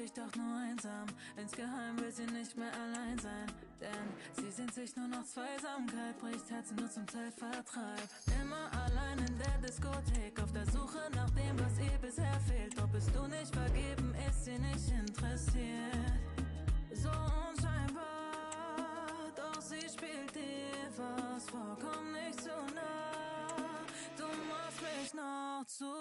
sich doch nur einsam. Insgeheim will sie nicht mehr allein sein. Denn sie sehnt sich nur nach Zweisamkeit, bricht Herzen nur zum Zeitvertreib. Immer allein in der Diskothek, auf der Suche nach dem, was ihr bisher fehlt. Doch bist du nicht vergeben, ist sie nicht interessiert. So unscheinbar, doch sie spielt dir was vor, komm nicht zu nah. Du machst mich noch zu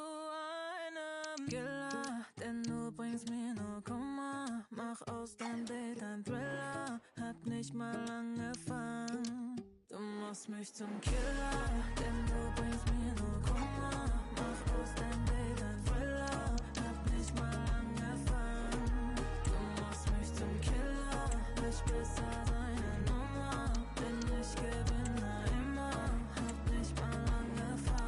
einem Killer, denn du bringst mir nur Kummer. Mach aus deinem Date ein Thriller, hat nicht mal angefangen. Du machst mich zum Killer, denn du bringst mir nur Kummer. Mach aus deinem Date ein Thriller, hat nicht mal angefangen. Du machst mich zum Killer, ich besser seine Nummer, denn ich gewinne immer, hab nicht mal angefangen.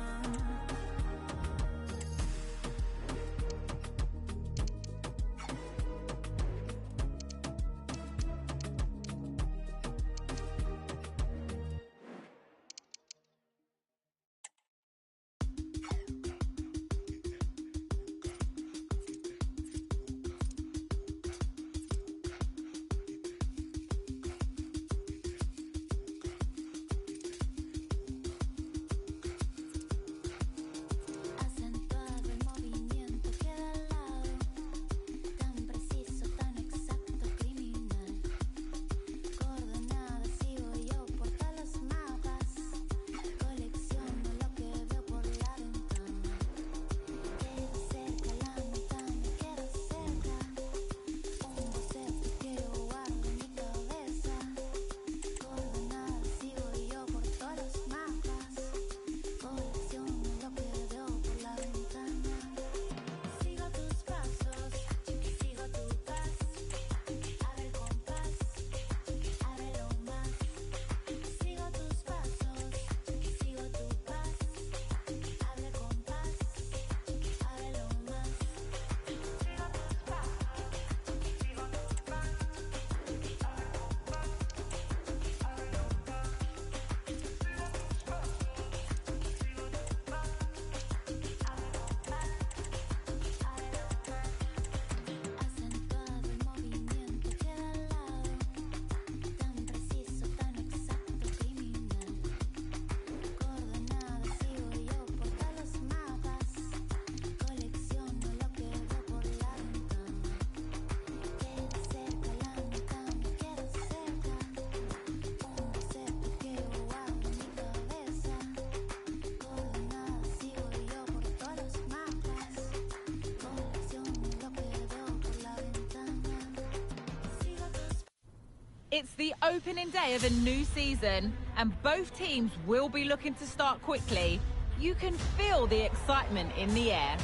It's the opening day of a new season, and both teams will be looking to start quickly. You can feel the excitement in the air.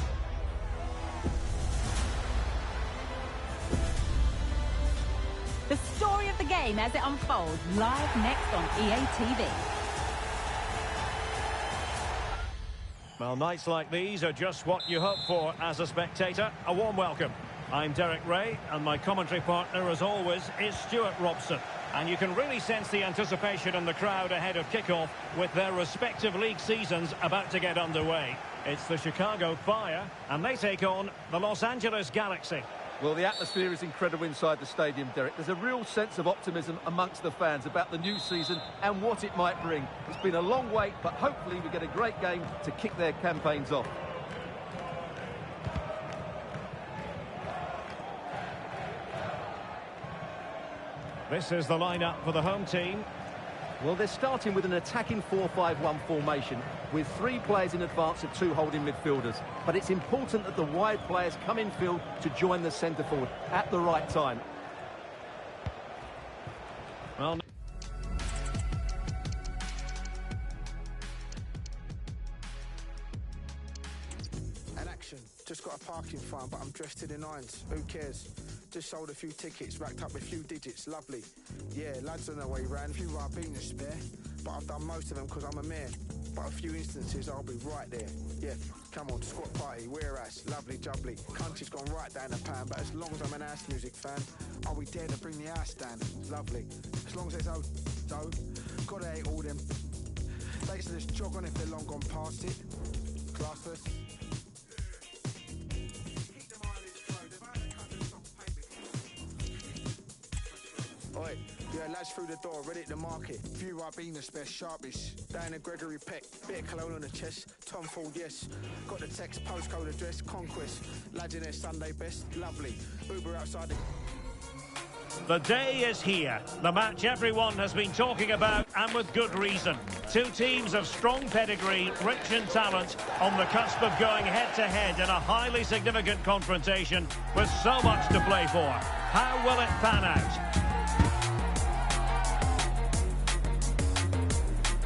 The story of the game as it unfolds live next on EA TV. Well, nights like these are just what you hope for as a spectator. A warm welcome. I'm Derek Ray, and my commentary partner, as always, is Stuart Robson. And you can really sense the anticipation in the crowd ahead of kickoff with their respective league seasons about to get underway. It's the Chicago Fire, and they take on the Los Angeles Galaxy. Well, the atmosphere is incredible inside the stadium, Derek. There's a real sense of optimism amongst the fans about the new season and what it might bring. It's been a long wait, but hopefully we get a great game to kick their campaigns off. This is the lineup for the home team. Well, they're starting with an attacking 4-5-1 formation with 3 players in advance of 2 holding midfielders. But it's important that the wide players come in field to join the centre forward at the right time. Well, an action. Just got a parking fine, but I'm dressed to the nines. Who cares? Just sold a few tickets, racked up a few digits. Lovely. Yeah, lads on their way round. A few I've been to spare, but I've done most of them because I'm a mayor. But a few instances I'll be right there. Yeah, come on, squat party, wear ass, lovely jubbly. Country's gone right down the pan, but as long as I'm an house music fan, I'll be there to bring the house down. Lovely. As long as there's dough, gotta hate all them. They to just jog on if they're long gone past it. Classless. Yeah, lads through the door, ready to market. Few Ribena best, sharpish. Diana Gregory Peck, bit of cologne on the chest. Tom Ford, yes. Got the text, postcode address, Conquest. Lads in their Sunday best, lovely. Uber outside the... The day is here. The match everyone has been talking about, and with good reason. Two teams of strong pedigree, rich in talent, on the cusp of going head-to-head in a highly significant confrontation with so much to play for. How will it pan out?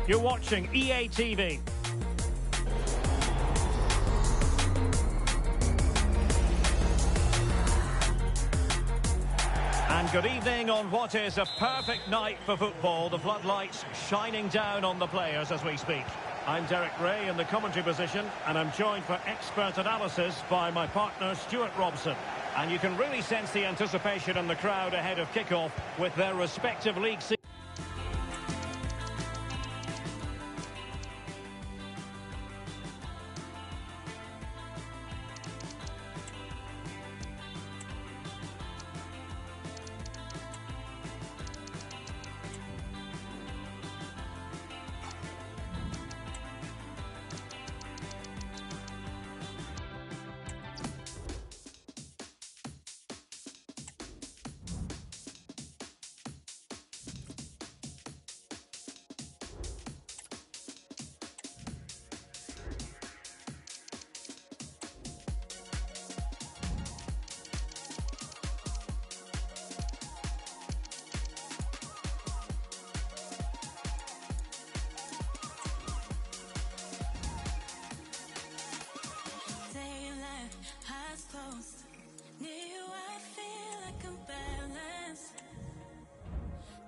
You're watching EA TV. And good evening on what is a perfect night for football. The floodlights shining down on the players as we speak. I'm Derek Ray in the commentary position, and I'm joined for expert analysis by my partner Stuart Robson. And you can really sense the anticipation in the crowd ahead of kickoff with their respective league seasons.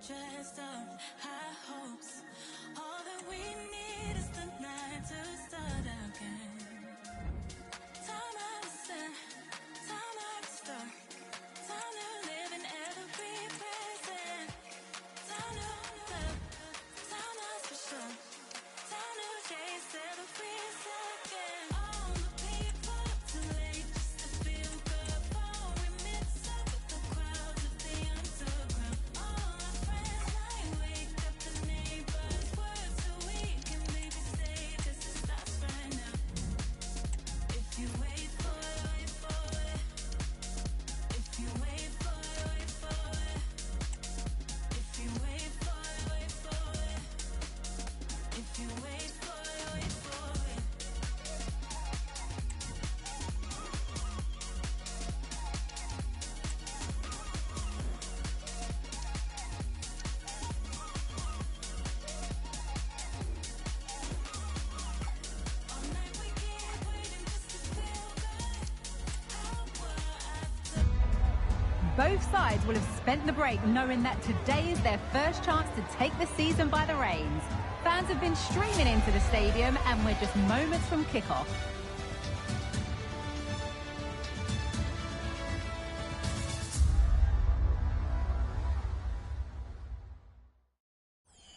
Dressed up, high hopes. All that we need is the night to start again. Time out to stand, time out to start. Time to live in every present. Time to love, time out for sure. Time to chase every second. All the people too late just to feel good. Before we mix up with the crowd of the underground. Both sides will have spent the break knowing that today is their first chance to take the season by the reins. Fans have been streaming into the stadium and we're just moments from kickoff.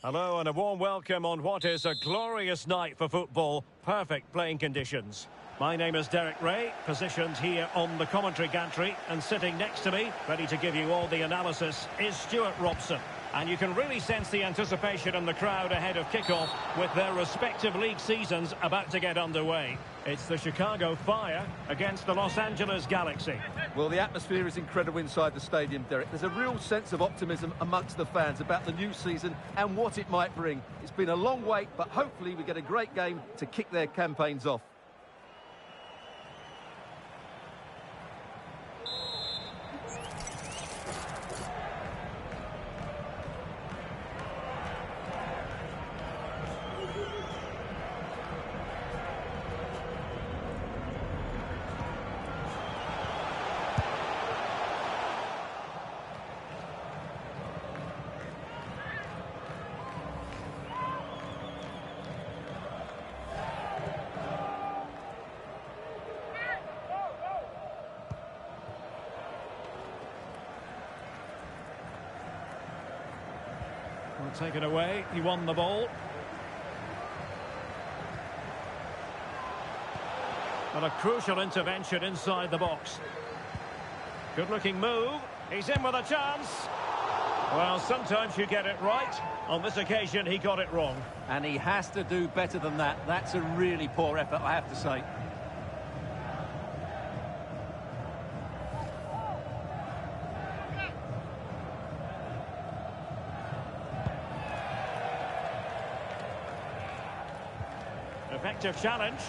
Hello and a warm welcome on what is a glorious night for football. Perfect playing conditions. My name is Derek Ray, positioned here on the commentary gantry, and sitting next to me, ready to give you all the analysis, is Stuart Robson. And you can really sense the anticipation in the crowd ahead of kickoff with their respective league seasons about to get underway. It's the Chicago Fire against the Los Angeles Galaxy. Well, the atmosphere is incredible inside the stadium, Derek. There's a real sense of optimism amongst the fans about the new season and what it might bring. It's been a long wait, but hopefully we get a great game to kick their campaigns off. Take it away, he won the ball. And a crucial intervention inside the box. Good looking move, he's in with a chance. Well, sometimes you get it right. On this occasion, he got it wrong. And he has to do better than that. That's a really poor effort, I have to say. Effective challenge.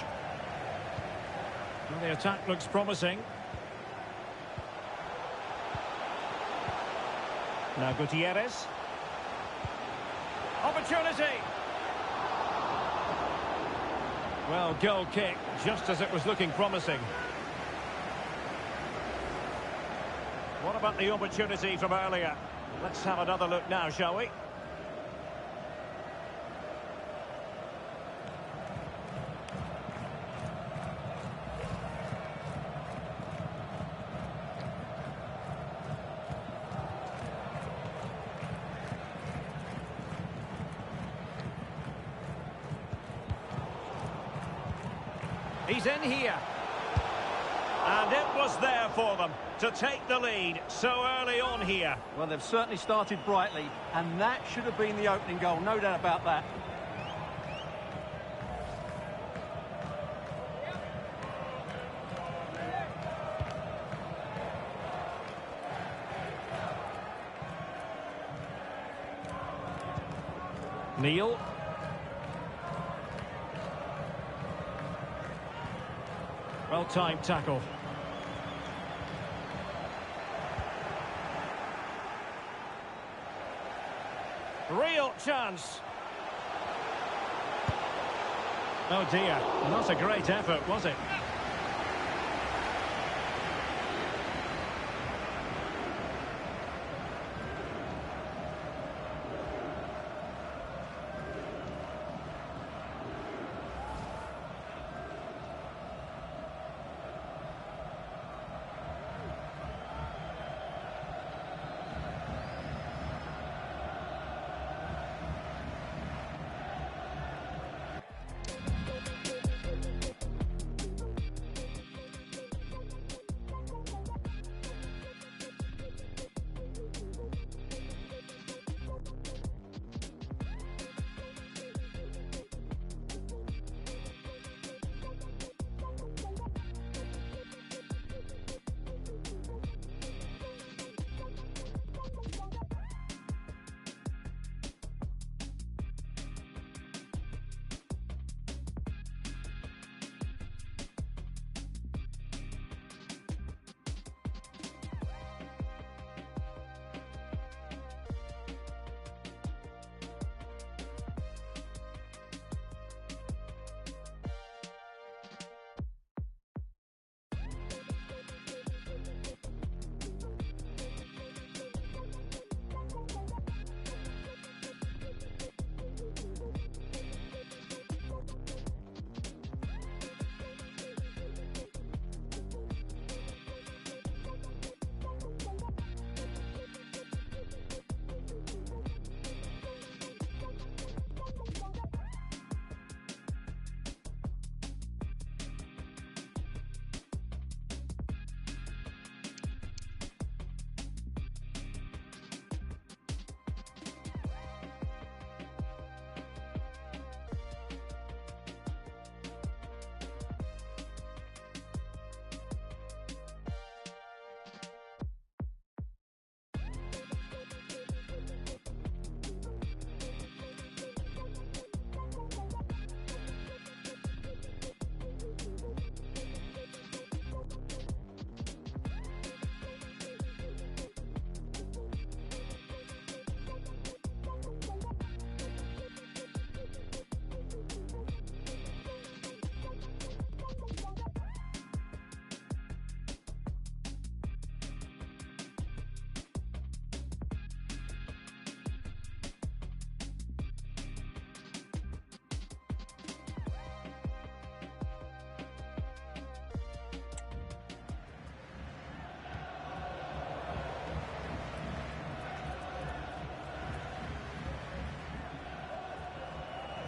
Well, the attack looks promising. Now Gutierrez. Opportunity! Well, goal kick, just as it was looking promising. What about the opportunity from earlier? Let's have another look now, shall we? He's in here. And it was there for them to take the lead so early on here. Well, they've certainly started brightly, and that should have been the opening goal, no doubt about that. Neil. Well-timed tackle. Real chance. Oh dear, not a great effort, was it?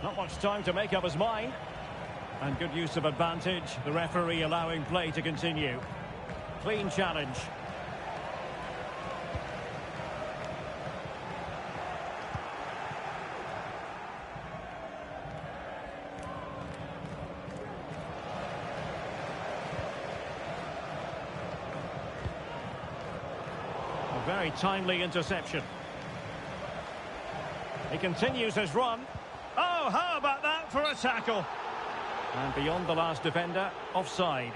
Not much time to make up his mind. And good use of advantage. The referee allowing play to continue. Clean challenge. A very timely interception. He continues his run. Oh, how about that for a tackle? And beyond the last defender, offside.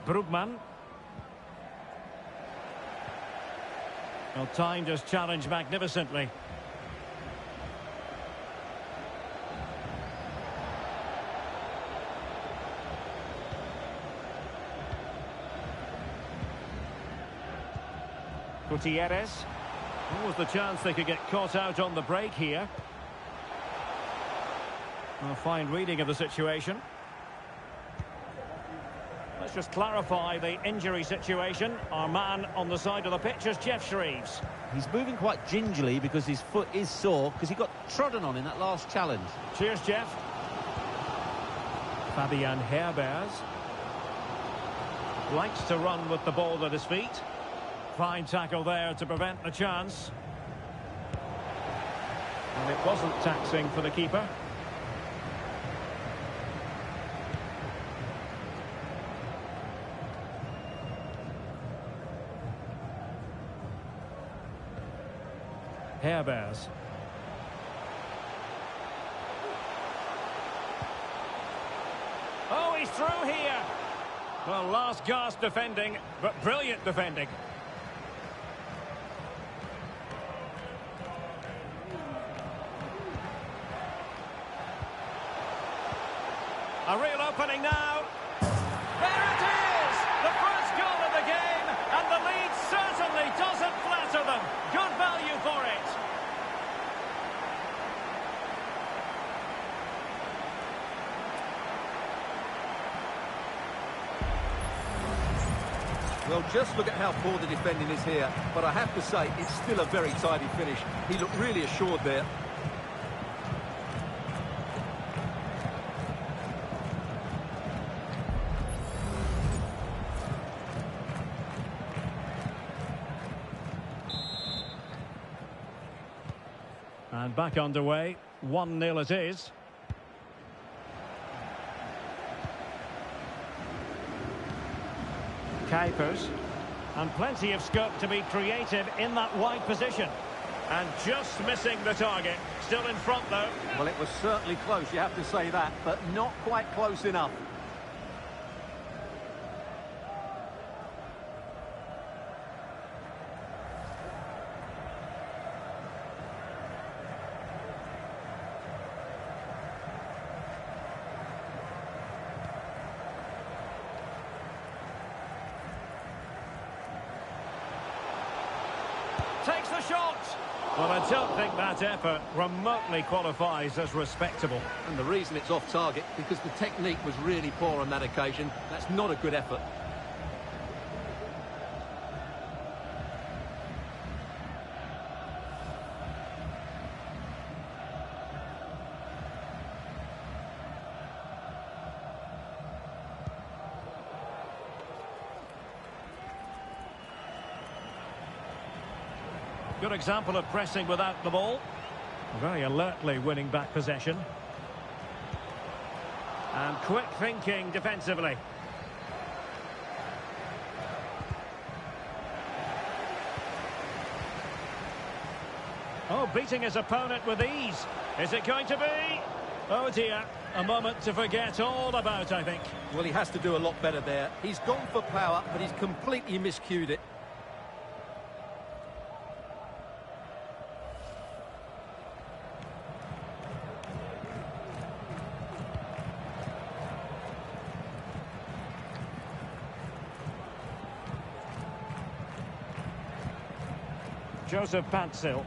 Brugman. Well, timed his challenge magnificently. Gutierrez. What was the chance they could get caught out on the break here? A fine reading of the situation. Let's just clarify the injury situation. Our man on the side of the pitch is Geoff Shreeves. He's moving quite gingerly because his foot is sore because he got trodden on in that last challenge. Cheers, Geoff. Fabian Herbers likes to run with the ball at his feet. Fine tackle there to prevent the chance. And it wasn't taxing for the keeper. Herbers. Oh, he's through here. Well, last gasp defending, but brilliant defending. A real opening now. There it is! The first goal of the game, and the lead certainly doesn't flatter them. Good value for it. Well, just look at how poor the defending is here. But I have to say, it's still a very tidy finish. He looked really assured there. And back underway. 1-0 it is. Kuipers. And plenty of scope to be creative in that wide position. And just missing the target. Still in front, though. Well, it was certainly close, you have to say that, but not quite close enough. Takes the shot. Well, I don't think that effort remotely qualifies as respectable. And the reason it's off target, because the technique was really poor on that occasion. That's not a good effort. Good example of pressing without the ball. Very alertly winning back possession. And quick thinking defensively. Oh, beating his opponent with ease. Is it going to be? Oh dear, a moment to forget all about, I think. Well, he has to do a lot better there. He's gone for power, but he's completely miscued it. Joseph Patzil.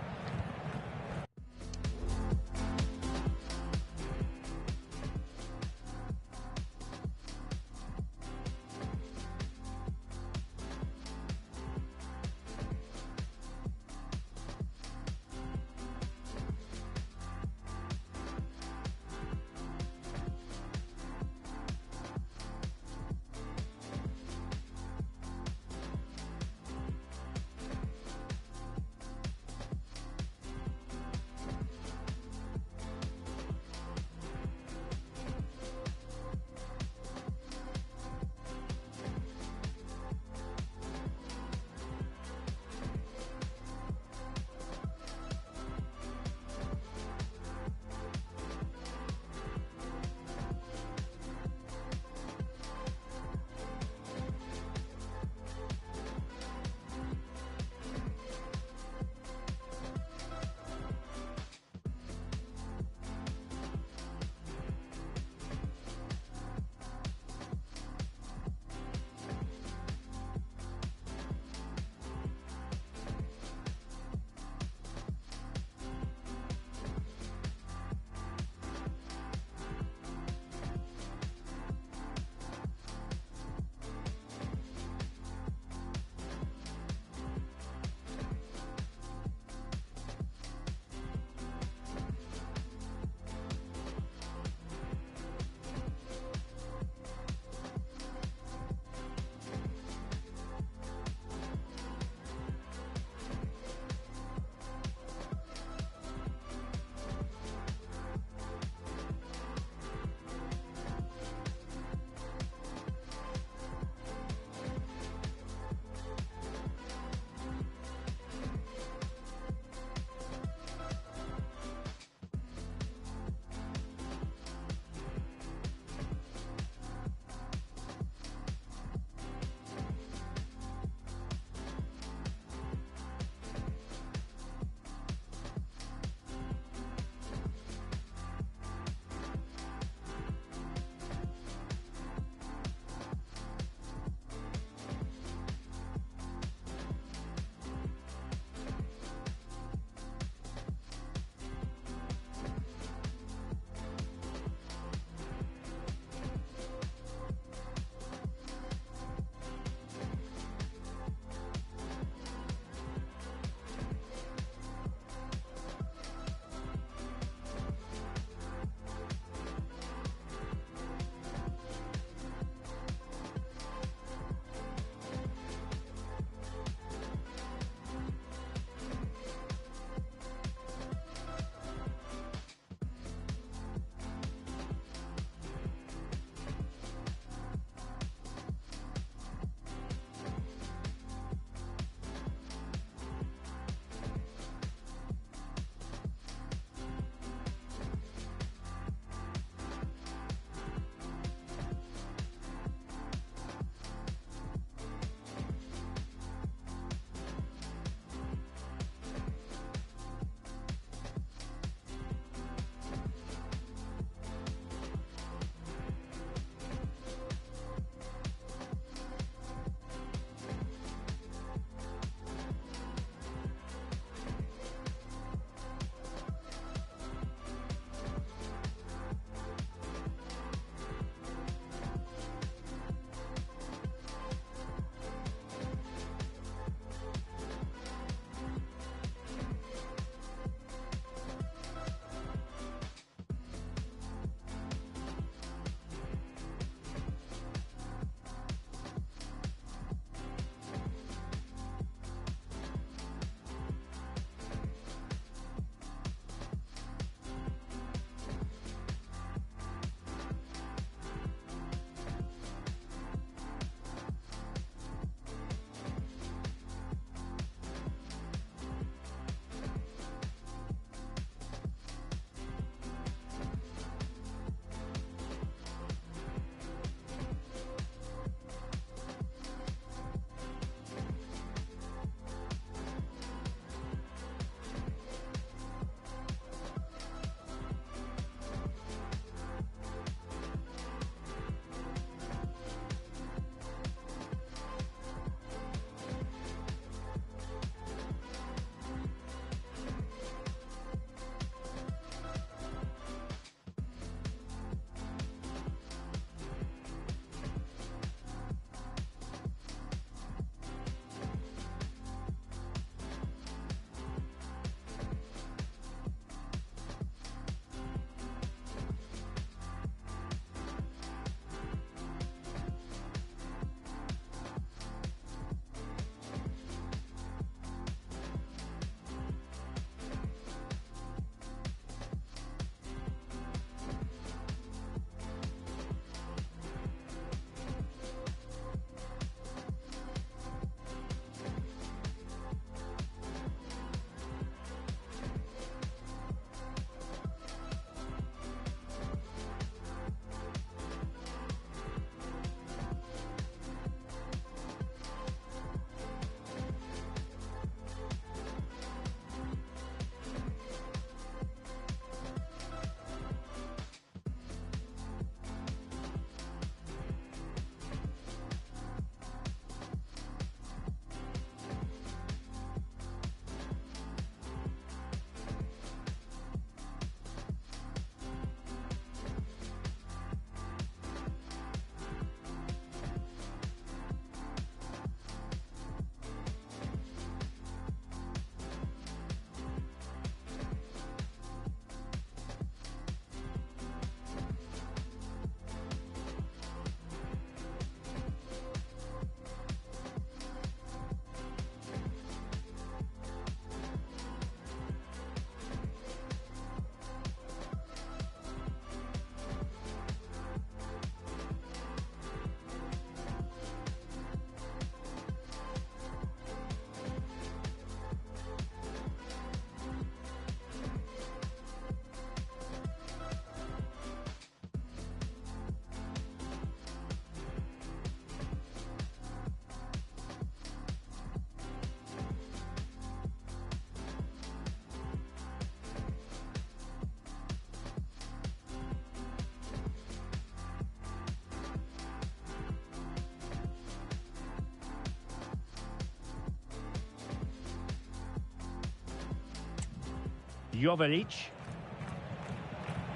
Joveljic.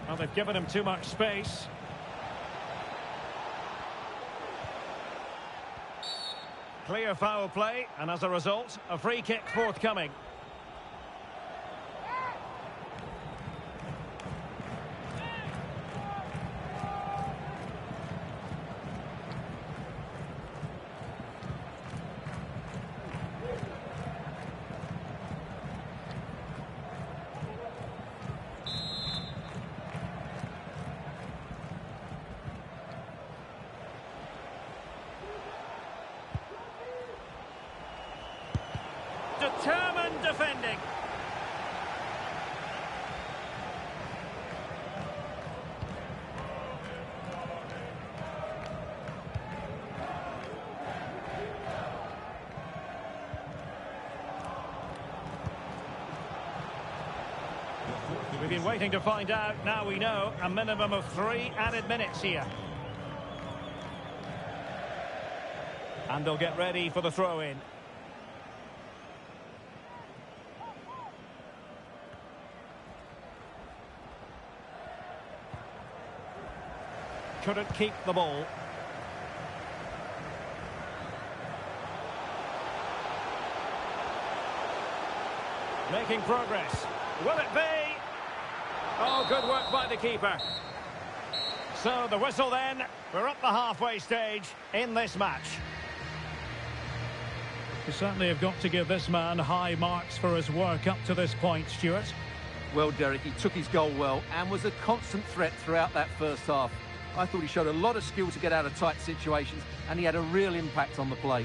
Well, they've given him too much space. Clear foul play, and as a result, a free kick forthcoming. Determined defending. We've been waiting to find out. Now we know. A minimum of 3 added minutes here. And they'll get ready for the throw-in. Couldn't keep the ball. Making progress. Will it be? Oh, good work by the keeper. So the whistle then. We're up the halfway stage in this match. You certainly have got to give this man high marks for his work up to this point, Stuart. Well, Derek, he took his goal well and was a constant threat throughout that first half. I thought he showed a lot of skill to get out of tight situations, and he had a real impact on the play.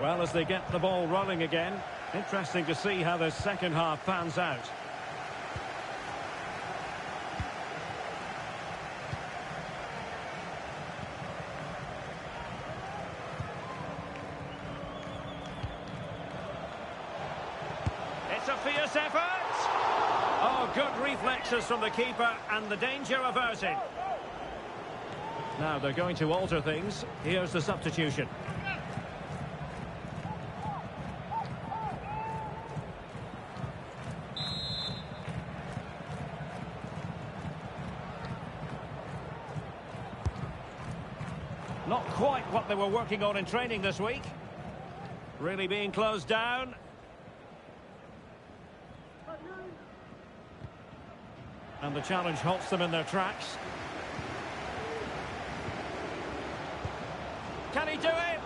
Well, as they get the ball rolling again, interesting to see how the second half pans out. It's a fierce effort! Oh, good reflexes from the keeper and the danger averted. Now they're going to alter things. Here's the substitution. Not quite what they were working on in training this week. Really being closed down. And the challenge halts them in their tracks. Can he do it?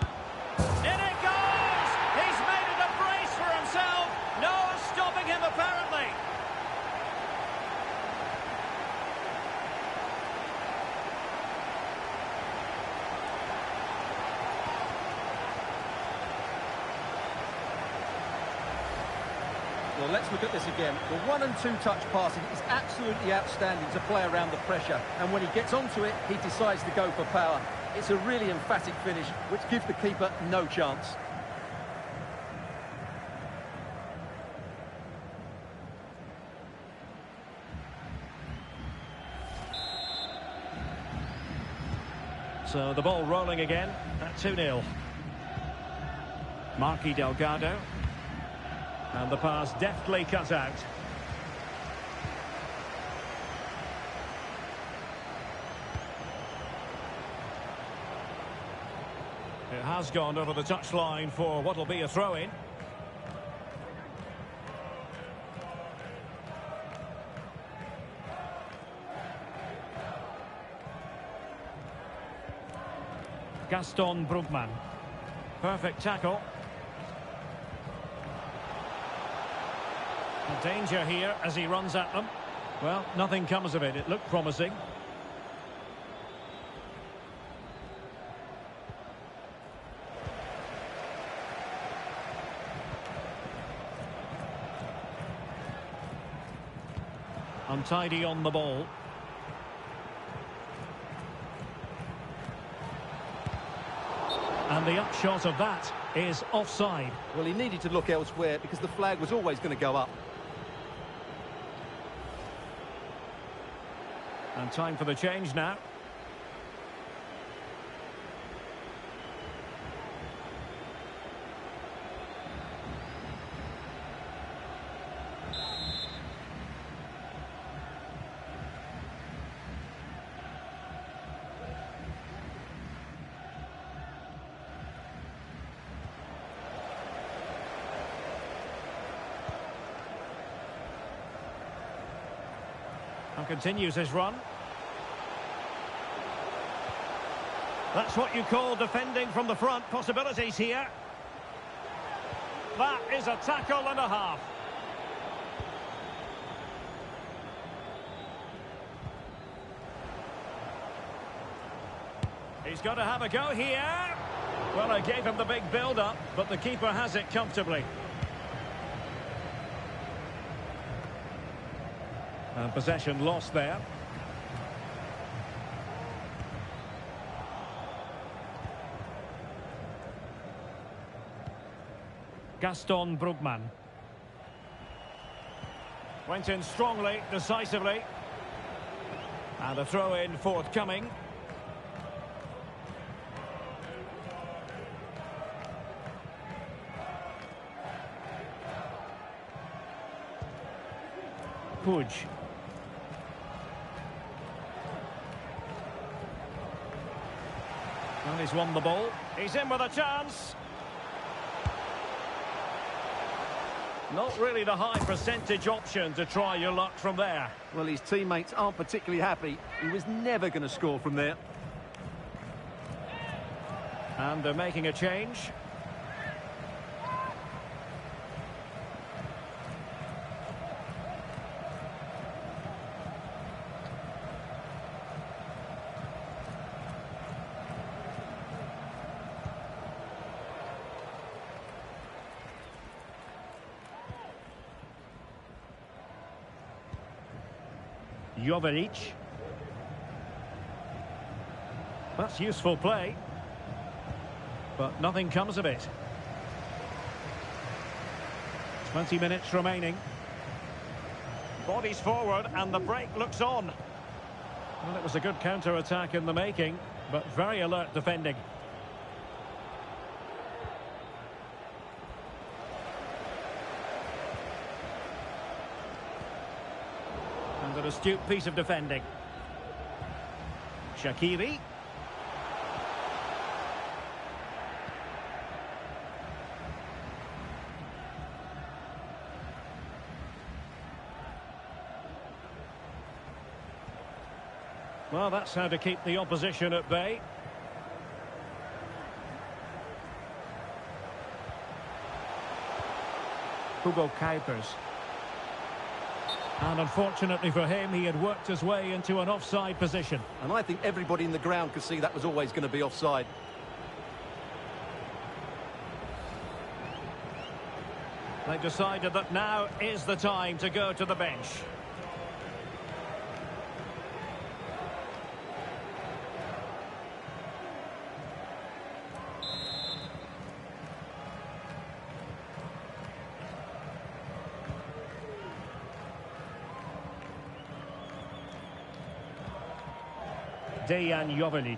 In it goes! He's made it a brace for himself. No one's stopping him, apparently. Well, let's look at this again. The 1- and 2-touch passing is absolutely outstanding to play around the pressure. And when he gets onto it, he decides to go for power. It's a really emphatic finish, which gives the keeper no chance. So the ball rolling again at 2-0. Marky Delgado. And the pass deftly cut out. It has gone over the touchline for what will be a throw-in. Gaston Brugman. Perfect tackle. Danger here as he runs at them. Well, nothing comes of it. It looked promising. Untidy on the ball. And the upshot of that is offside. Well, he needed to look elsewhere because the flag was always going to go up. And time for the change now. And continues his run. That's what you call defending from the front. Possibilities here. That is a tackle and a half. He's got to have a go here. Well, I gave him the big build-up, but the keeper has it comfortably. And possession lost there. Gaston Brugman. Went in strongly, decisively. And a throw-in forthcoming. Puig. And he's won the ball. He's in with a chance. Not really the high percentage option to try your luck from there. Well, his teammates aren't particularly happy. He was never going to score from there. And they're making a change. Joveljic. That's useful play. But nothing comes of it. 20 minutes remaining. Bodies forward and the break looks on. Well, it was a good counter-attack in the making, but very alert defending. And an astute piece of defending. Shaqiri. Well, that's how to keep the opposition at bay. Hugo Kuipers. And unfortunately for him, he had worked his way into an offside position. And I think everybody in the ground could see that was always going to be offside. They've decided that now is the time to go to the bench. Dejan Joveljic.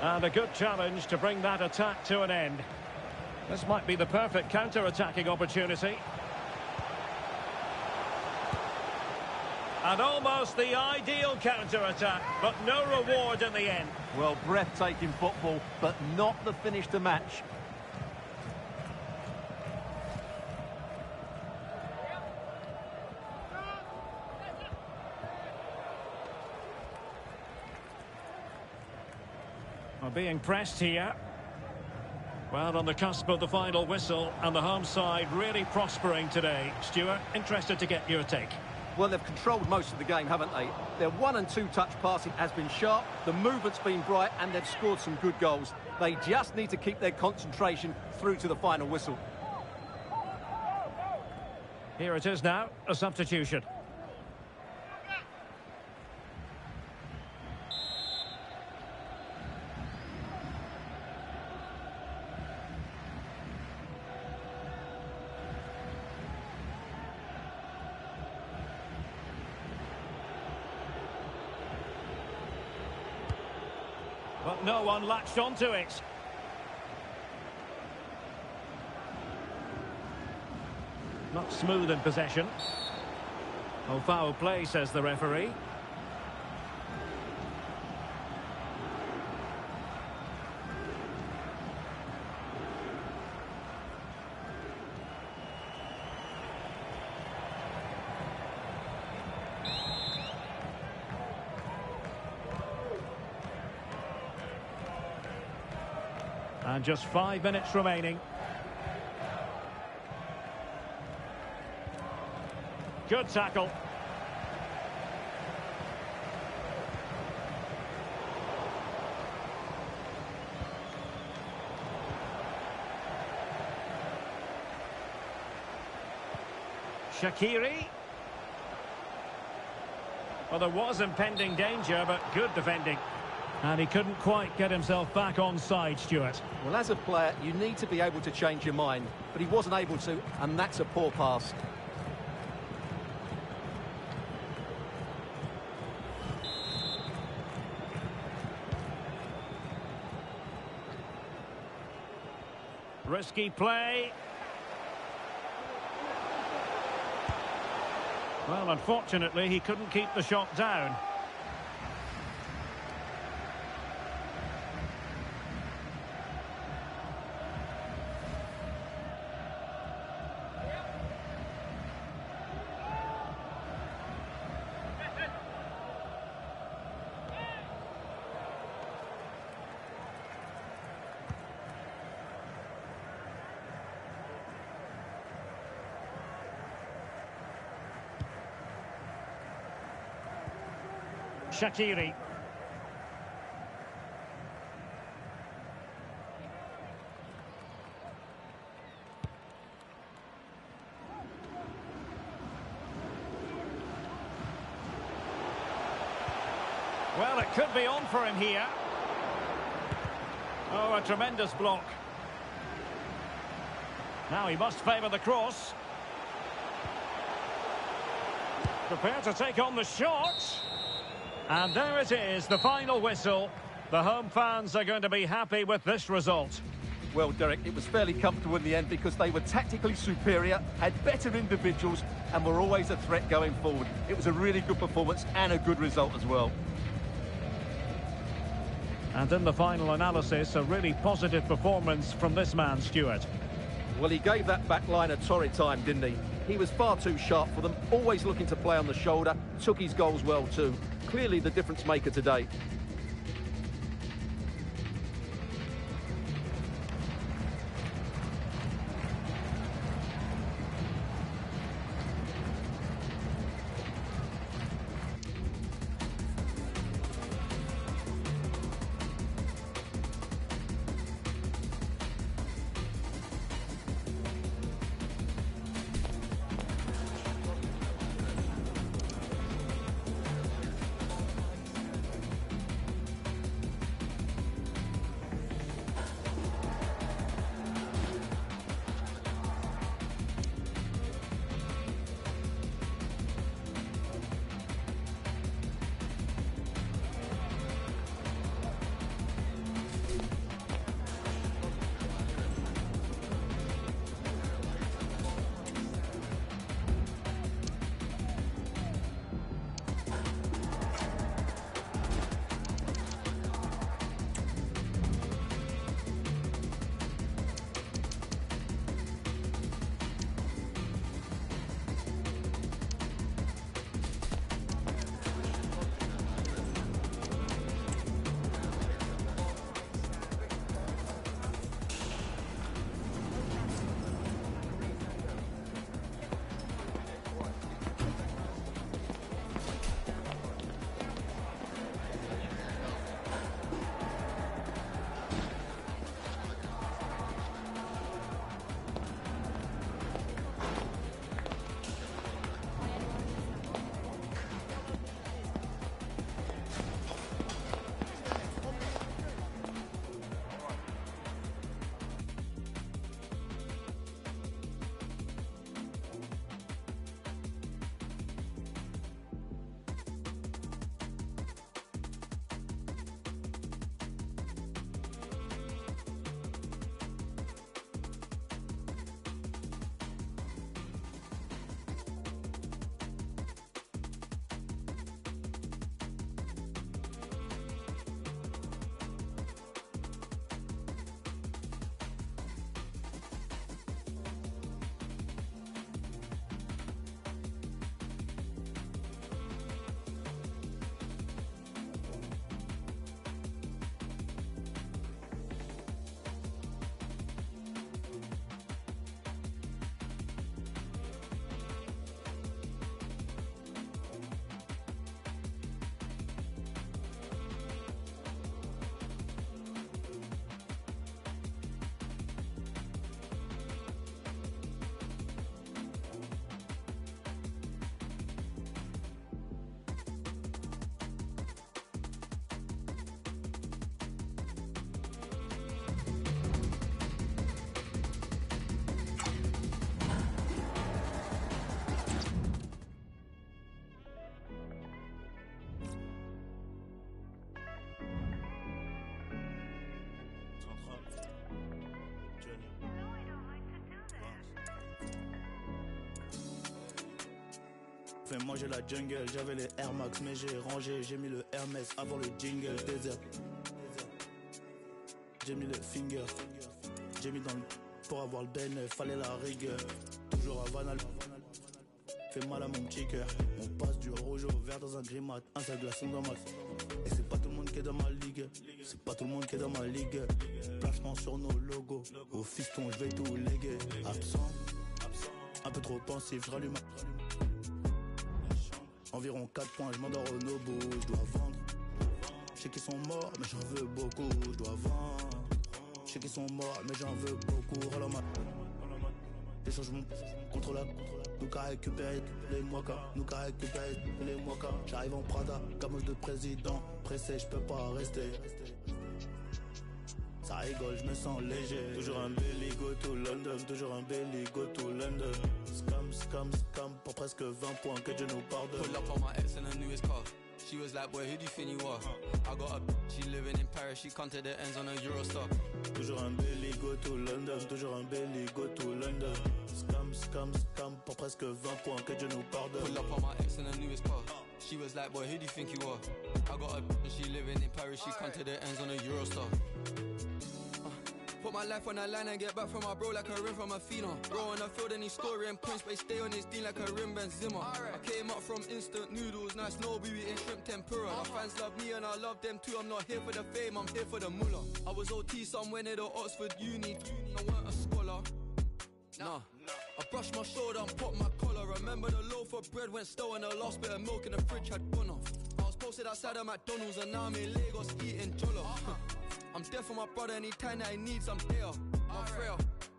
And a good challenge to bring that attack to an end. This might be the perfect counter-attacking opportunity. And almost the ideal counter-attack, but no reward in the end. Well, breathtaking football, but not the finish to match. Well, being pressed here. Well, on the cusp of the final whistle, and the home side really prospering today. Stuart, interested to get your take. Well, they've controlled most of the game, haven't they? Their 1- and 2-touch passing has been sharp, the movement's been bright, and they've scored some good goals. They just need to keep their concentration through to the final whistle. Here it is now, a substitution. But no one latched onto it. Not smooth in possession. Oh, foul play, says the referee. And just 5 minutes remaining. Good tackle. Shaqiri. Well, there was impending danger, but good defending. And he couldn't quite get himself back on side, Stuart. Well, as a player, you need to be able to change your mind, but he wasn't able to, and that's a poor pass. Risky play. Well, unfortunately, he couldn't keep the shot down. Shaqiri. Well, it could be on for him here. Oh, a tremendous block. Now he must favour the cross. Prepare to take on the shot. And there it is, the final whistle. The home fans are going to be happy with this result. Well, Derek, it was fairly comfortable in the end because they were tactically superior, had better individuals, and were always a threat going forward. It was a really good performance and a good result as well. And in the final analysis, a really positive performance from this man, Stuart. Well, he gave that back line a torrid time, didn't he? He was far too sharp for them, always looking to play on the shoulder, took his goals well too. Clearly the difference maker today. Fait manger la jungle, j'avais les Air Max mais j'ai rangé, j'ai mis le Hermès avant le jingle, désert. J'ai mis le finger, j'ai mis dans le pour avoir le DN, fallait la rigueur. Toujours à Vanal, fait mal à mon petit cœur. On passe du rouge au vert dans un grimat, un seul glaçon dans ma. Et c'est pas tout le monde qui est dans ma ligue, c'est pas tout le monde qui est dans ma ligue. Placement sur nos logos, au fiston je vais tout léguer. Absent, un peu trop pensif, je rallume. Environ 4 points, je m'endors au nobo, je dois vendre. Je sais qu'ils sont morts, mais j'en veux beaucoup, je dois vendre. Je sais qu'ils sont morts, mais j'en veux beaucoup. Des changements contre la nous qu'à récupérer les mokas, nous qu'à récupérer les mokas. J'arrive en Prada, gamme de président, pressé, je peux pas rester. Ça rigole, je me sens léger. Toujours un belly, go to London. Toujours un belly, go to London. Scam, scam, scam, pour presque 20 points, que Dieu nous pardonne. Pull up on my ex in her newest car. She was like, boy, who do you think you are? I got a she living in Paris, she come to the ends on a Eurostar. Toujours un belly, go to London. Toujours un belly, go to London. Scam, scam, scam, pour presque 20 points, que Dieu nous pardonne. Pull up on my ex in her newest car. She was like, boy, who do you think you are? I got a she living in Paris, she come to the ends on a Eurostar. Put my life on that line and get back from my bro like a rim from a phenom. Bro on the field and he's scoring points, but he stay on his team like a rim Benzema. I came up from instant noodles, nice no be eating shrimp tempura. My fans love me and I love them too. I'm not here for the fame, I'm here for the moolah. I was OT somewhere near the Oxford Uni. I weren't a scholar. Nah. I brushed my shoulder and popped my collar. Remember the loaf of bread went stale and the last bit of milk in the fridge had gone off. I was posted outside of McDonald's and now I'm in Lagos eating jollof. I'm there for my brother anytime that he needs, I'm there. I'm frail.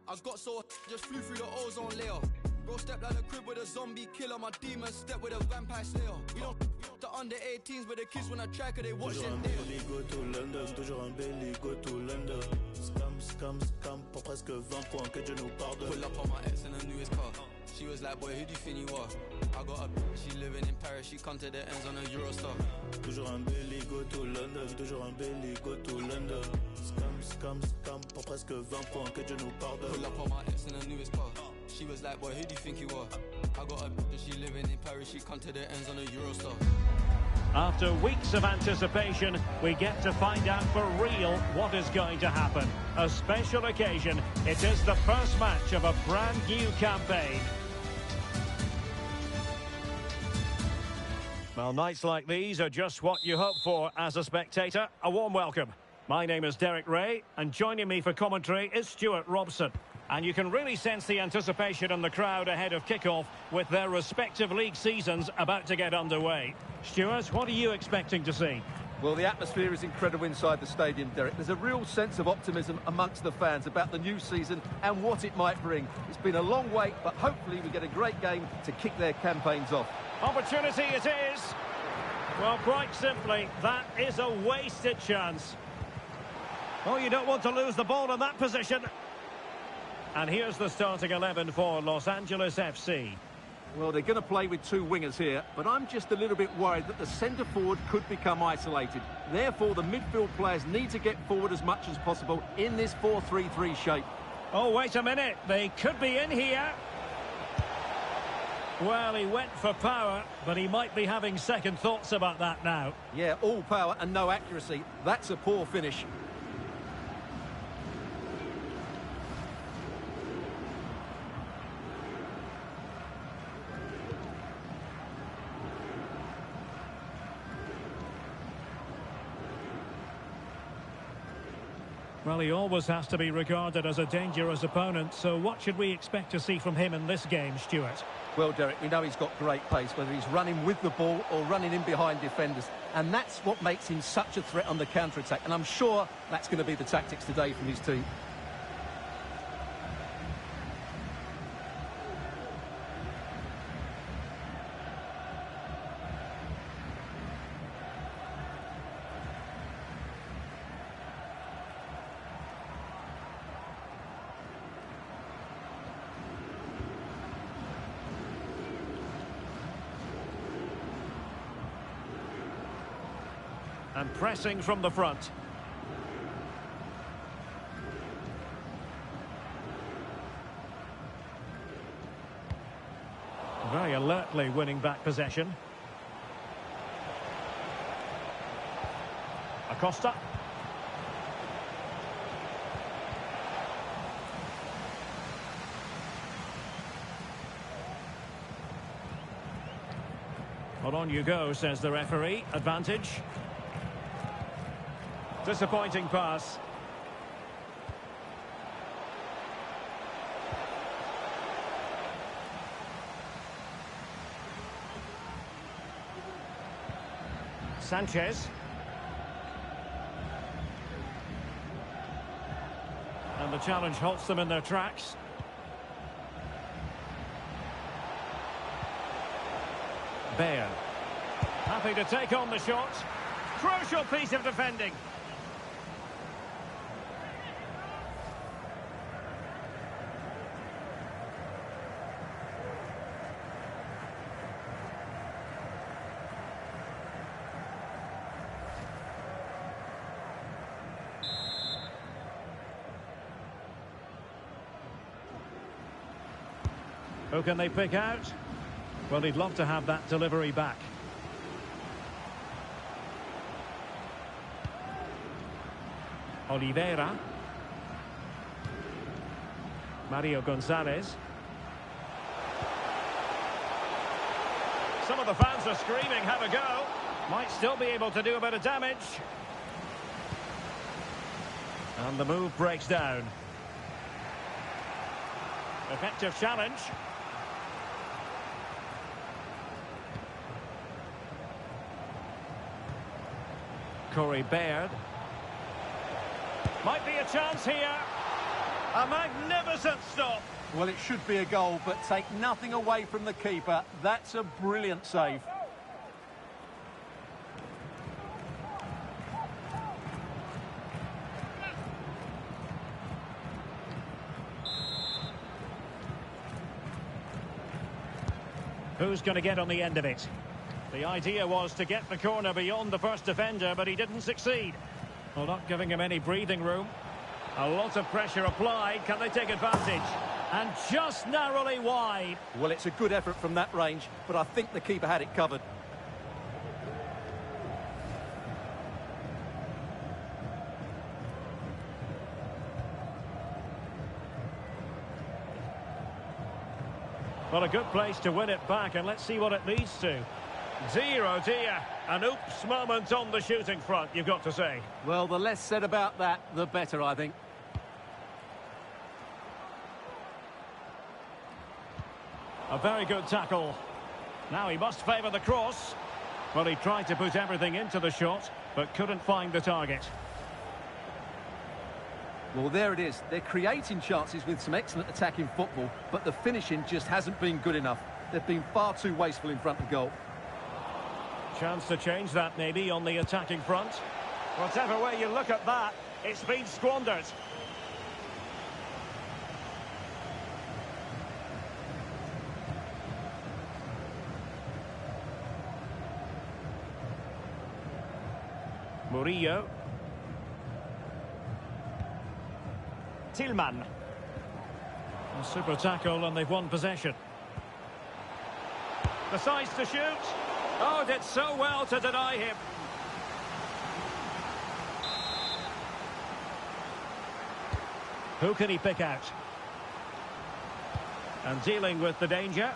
I got so just flew through the ozone layer. Bro stepped like a crib with a zombie killer. My demons step with a vampire slayer. We don't the under 18s, but the kids when I track it, they watch it. Toujours un belly, go to London. Toujours un belly, go to London. Scam, scam, scam, pour presque 20 points, que Dieu nous pardonne. Pull up on my ex in her newest car. She was like, boy, who do you think you are? I got a she living in Paris, she come to the ends on a Eurostar. Toujours un belly, go to London. Toujours un belly, go to London. Scam, scam, scam, pour presque 20 points, que Dieu nous pardonne. Pull up on my ex in her newest car. She was like, boy, who do you think you are? I got a she living in Paris, she come to the ends on a Eurostar. After weeks of anticipation, we get to find out for real what is going to happen. A special occasion. It is the first match of a brand new campaign. Well, nights like these are just what you hope for as a spectator. A warm welcome. My name is Derek Ray, and joining me for commentary is Stuart Robson. And you can really sense the anticipation in the crowd ahead of kickoff with their respective league seasons about to get underway. Stuart, what are you expecting to see? Well, the atmosphere is incredible inside the stadium, Derek. There's a real sense of optimism amongst the fans about the new season and what it might bring. It's been a long wait, but hopefully we get a great game to kick their campaigns off. Opportunity it is. Well, quite simply, that is a wasted chance. Oh, you don't want to lose the ball in that position. And here's the starting 11 for Los Angeles FC. Well, they're going to play with two wingers here, but I'm just a little bit worried that the centre-forward could become isolated. Therefore, the midfield players need to get forward as much as possible in this 4-3-3 shape. Oh, wait a minute. They could be in here. Well, he went for power, but he might be having second thoughts about that now. Yeah, all power and no accuracy. That's a poor finish. Well, he always has to be regarded as a dangerous opponent, so what should we expect to see from him in this game, Stuart? Well, Derek, we know he's got great pace, whether he's running with the ball or running in behind defenders, and that's what makes him such a threat on the counter-attack, and I'm sure that's going to be the tactics today from his team. And pressing from the front. Very alertly winning back possession. Acosta. Well, on you go, says the referee. Advantage. Disappointing pass. Sanchez. And the challenge halts them in their tracks. Baird. Happy to take on the shot. Crucial piece of defending. Who can they pick out? Well, he'd love to have that delivery back. Oliveira. Mario Gonzalez. Some of the fans are screaming, have a go. Might still be able to do a bit of damage. And the move breaks down. Effective challenge. Corey Baird. Might be a chance here. A magnificent stop. Well, it should be a goal, but take nothing away from the keeper. That's a brilliant save. Who's going to get on the end of it? The idea was to get the corner beyond the first defender, but he didn't succeed. Well, not giving him any breathing room. A lot of pressure applied. Can they take advantage? And just narrowly wide. Well, it's a good effort from that range, but I think the keeper had it covered. Well, a good place to win it back, and let's see what it leads to. Dear, oh dear, an oops moment on the shooting front, you've got to say. Well, the less said about that, the better, I think. A very good tackle. Now he must favour the cross. Well, he tried to put everything into the shot, but couldn't find the target. Well, there it is. They're creating chances with some excellent attacking football, but the finishing just hasn't been good enough. They've been far too wasteful in front of goal. Chance to change that, maybe, on the attacking front. Whatever way you look at that, it's been squandered. Murillo. Tillman. A super tackle, and they've won possession. Decides to shoot. Oh, did so well to deny him. Who can he pick out? And dealing with the danger.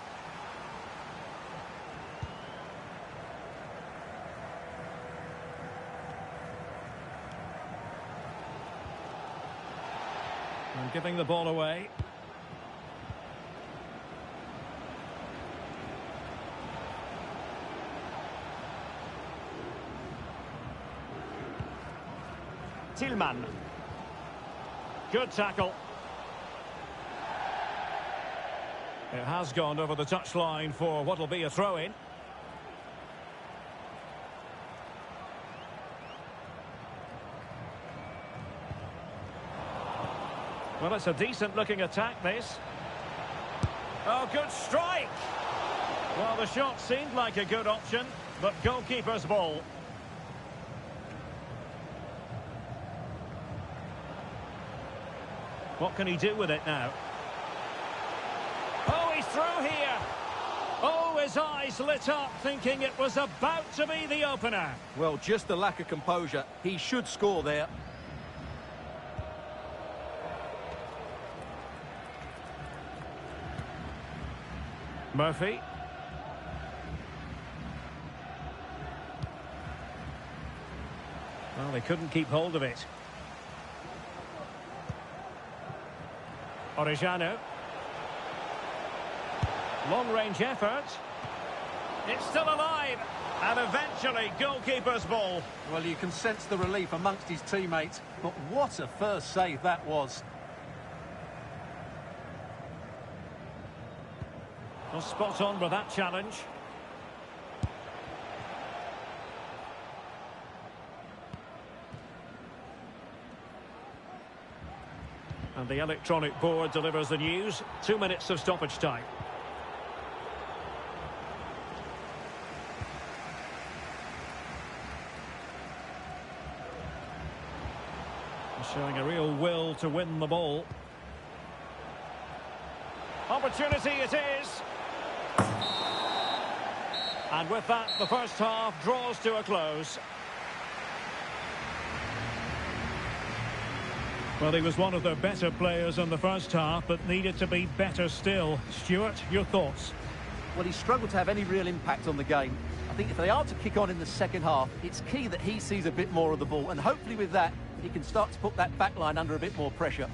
And giving the ball away. Tillman. Good tackle. It has gone over the touchline for what will be a throw-in. Well, it's a decent-looking attack, this. Oh, good strike! Well, the shot seemed like a good option, but goalkeeper's ball. What can he do with it now? Oh, he's through here! Oh, his eyes lit up, thinking it was about to be the opener. Well, just the lack of composure. He should score there. Murphy. Well, they couldn't keep hold of it. Orejano. Long-range effort. It's still alive. And eventually, goalkeeper's ball. Well, you can sense the relief amongst his teammates. But what a first save that was. Well, spot on with that challenge. And the electronic board delivers the news. 2 minutes of stoppage time. Showing a real will to win the ball. Opportunity it is. And with that, the first half draws to a close. Well, he was one of the better players in the first half, but needed to be better still. Stuart, your thoughts? Well, he struggled to have any real impact on the game. I think if they are to kick on in the second half, it's key that he sees a bit more of the ball, and hopefully with that, he can start to put that back line under a bit more pressure.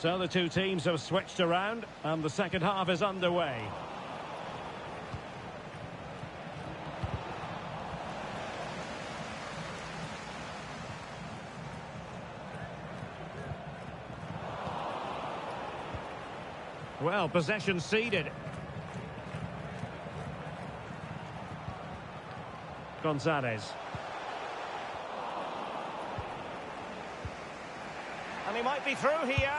So the two teams have switched around and the second half is underway. Well, possession ceded. Gonzalez. And he might be through here.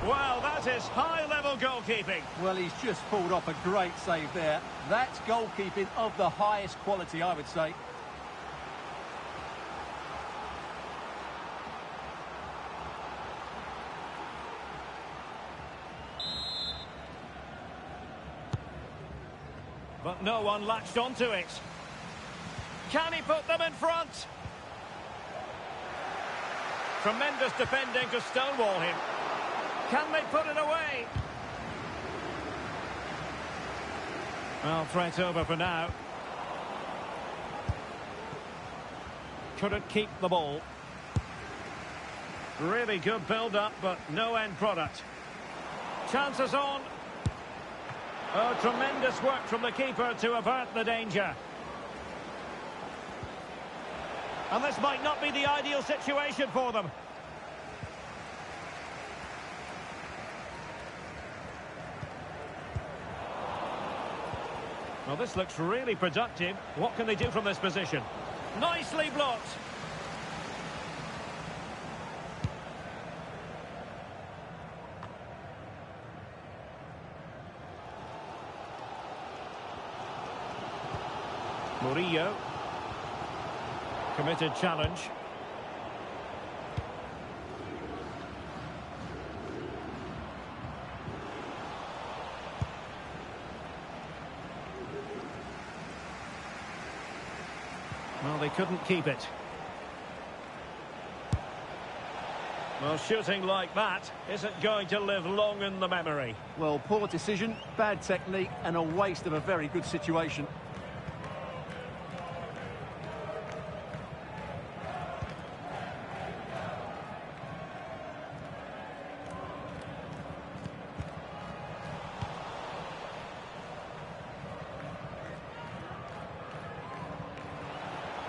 Well, that is high-level goalkeeping. Well, he's just pulled off a great save there. That's goalkeeping of the highest quality, I would say. But no one latched onto it. Can he put them in front? Tremendous defending to stonewall him. Can they put it away? Well, threat over for now. Couldn't keep the ball. Really good build-up, but no end product. Chances on. Oh, tremendous work from the keeper to avert the danger. And this might not be the ideal situation for them. Well, this looks really productive. What can they do from this position? Nicely blocked. Murillo. Committed challenge. Well, they couldn't keep it. Well, shooting like that isn't going to live long in the memory. Well, poor decision, bad technique, and a waste of a very good situation.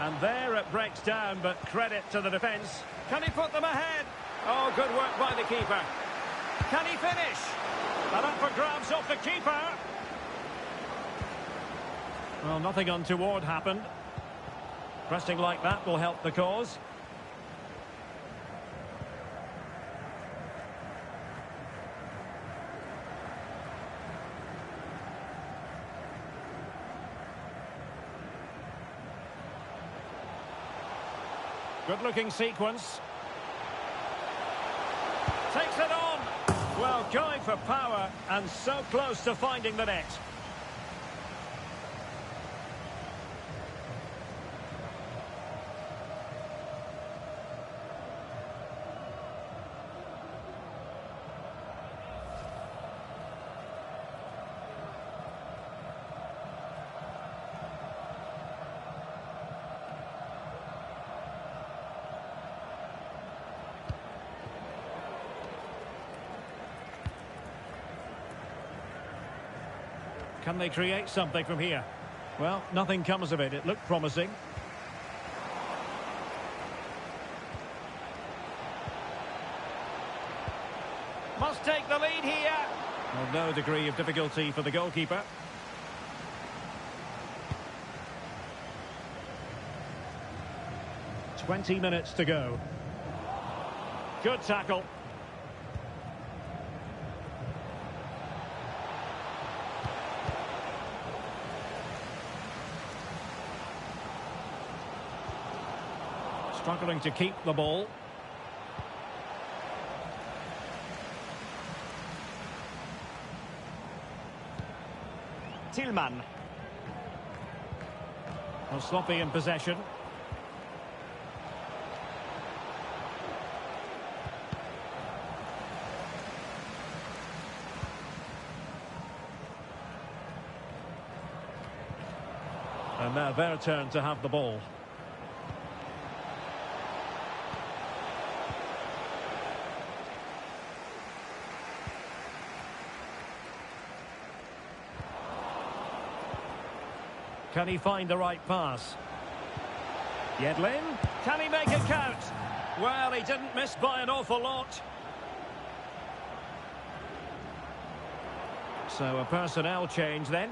And there it breaks down, but credit to the defence. Can he put them ahead? Oh, good work by the keeper. Can he finish? And up for grabs off the keeper. Well, nothing untoward happened. Pressing like that will help the cause. Good-looking sequence. Takes it on. Well, going for power and so close to finding the net. Can they create something from here? Well, nothing comes of it. It looked promising. Must take the lead here. Well, no degree of difficulty for the goalkeeper. "20 minutes to go. Good tackle. Struggling to keep the ball. Tillman. Well, sloppy in possession. And now their turn to have the ball. Can he find the right pass? Yedlin, can he make it count? Well, he didn't miss by an awful lot. So a personnel change then.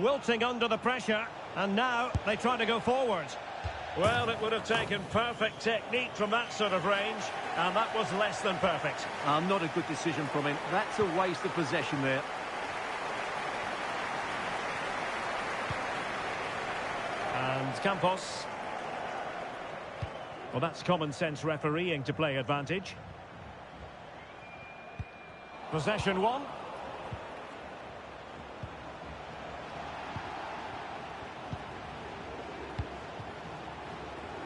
Wilting under the pressure, and now they try to go forward. Well, it would have taken perfect technique from that sort of range, and that was less than perfect. Not a good decision from him. That's a waste of possession there. And Campos. Well, that's common sense refereeing to play advantage. Possession one.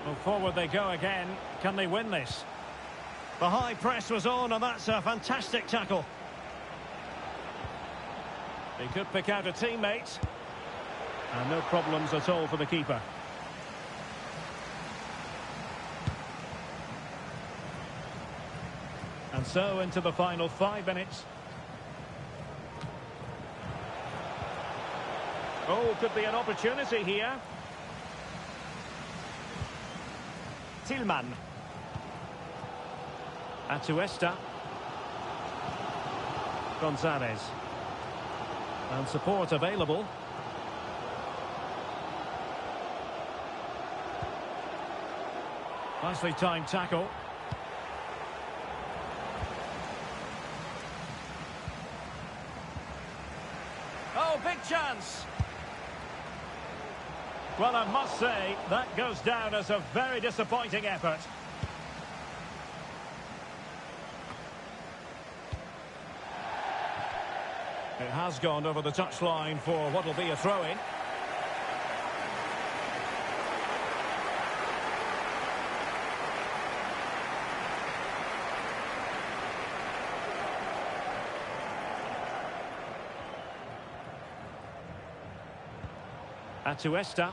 Well, forward they go again. Can they win this? The high press was on, and that's a fantastic tackle. He could pick out a teammate. And no problems at all for the keeper. And so into the final 5 minutes. Oh, could be an opportunity here. Tillman. Atuesta. Gonzalez. And support available. Nicely timed tackle. Oh, big chance. Well, I must say, that goes down as a very disappointing effort. It has gone over the touchline for what will be a throw-in. Atuesta.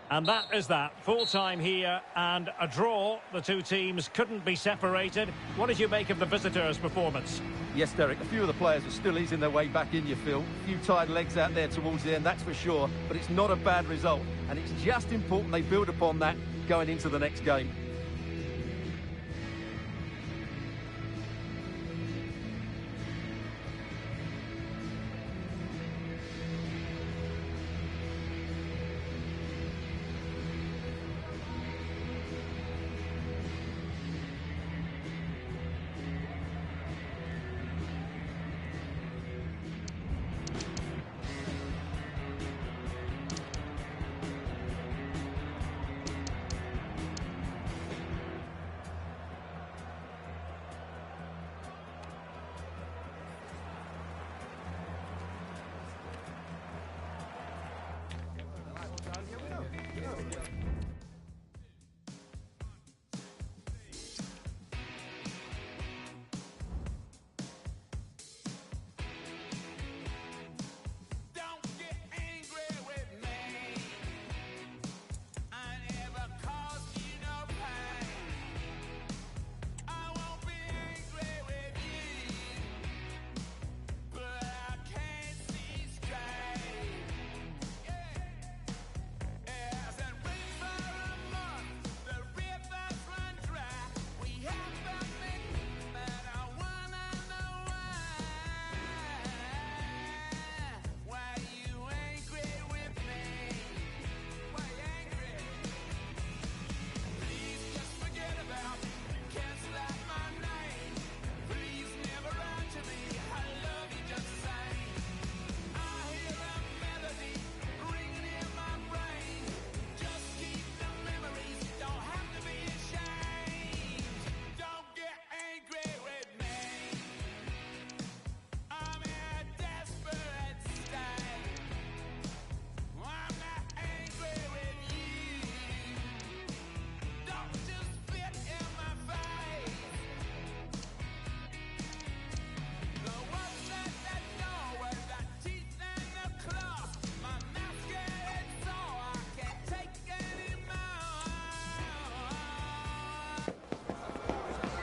And that is that. Full time here and a draw. The two teams couldn't be separated. What did you make of the visitors' performance? Yes, Derek, a few of the players are still easing their way back in, you feel. A few tired legs out there towards the end, that's for sure. But it's not a bad result. And it's just important they build upon that going into the next game.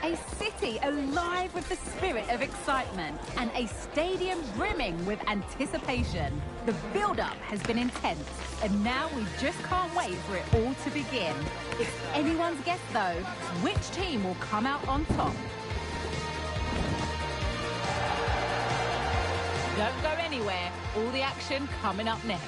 A city alive with the spirit of excitement and a stadium brimming with anticipation. The build-up has been intense and now we just can't wait for it all to begin. It's anyone's guess though, which team will come out on top. Don't go anywhere, all the action coming up next.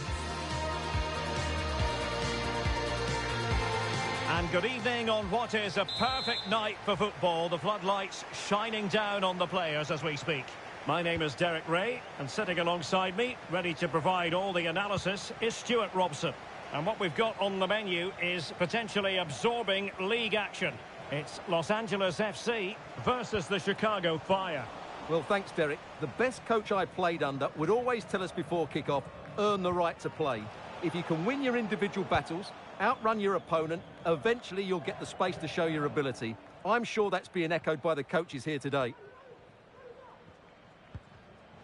And good evening on what is a perfect night for football. The floodlights shining down on the players as we speak. My name is Derek Ray, and sitting alongside me, ready to provide all the analysis, is Stuart Robson. And what we've got on the menu is potentially absorbing league action. It's Los Angeles FC versus the Chicago Fire. Well, thanks, Derek. The best coach I played under would always tell us before kick-off, earn the right to play. If you can win your individual battles, outrun your opponent, eventually you'll get the space to show your ability. I'm sure that's being echoed by the coaches here today.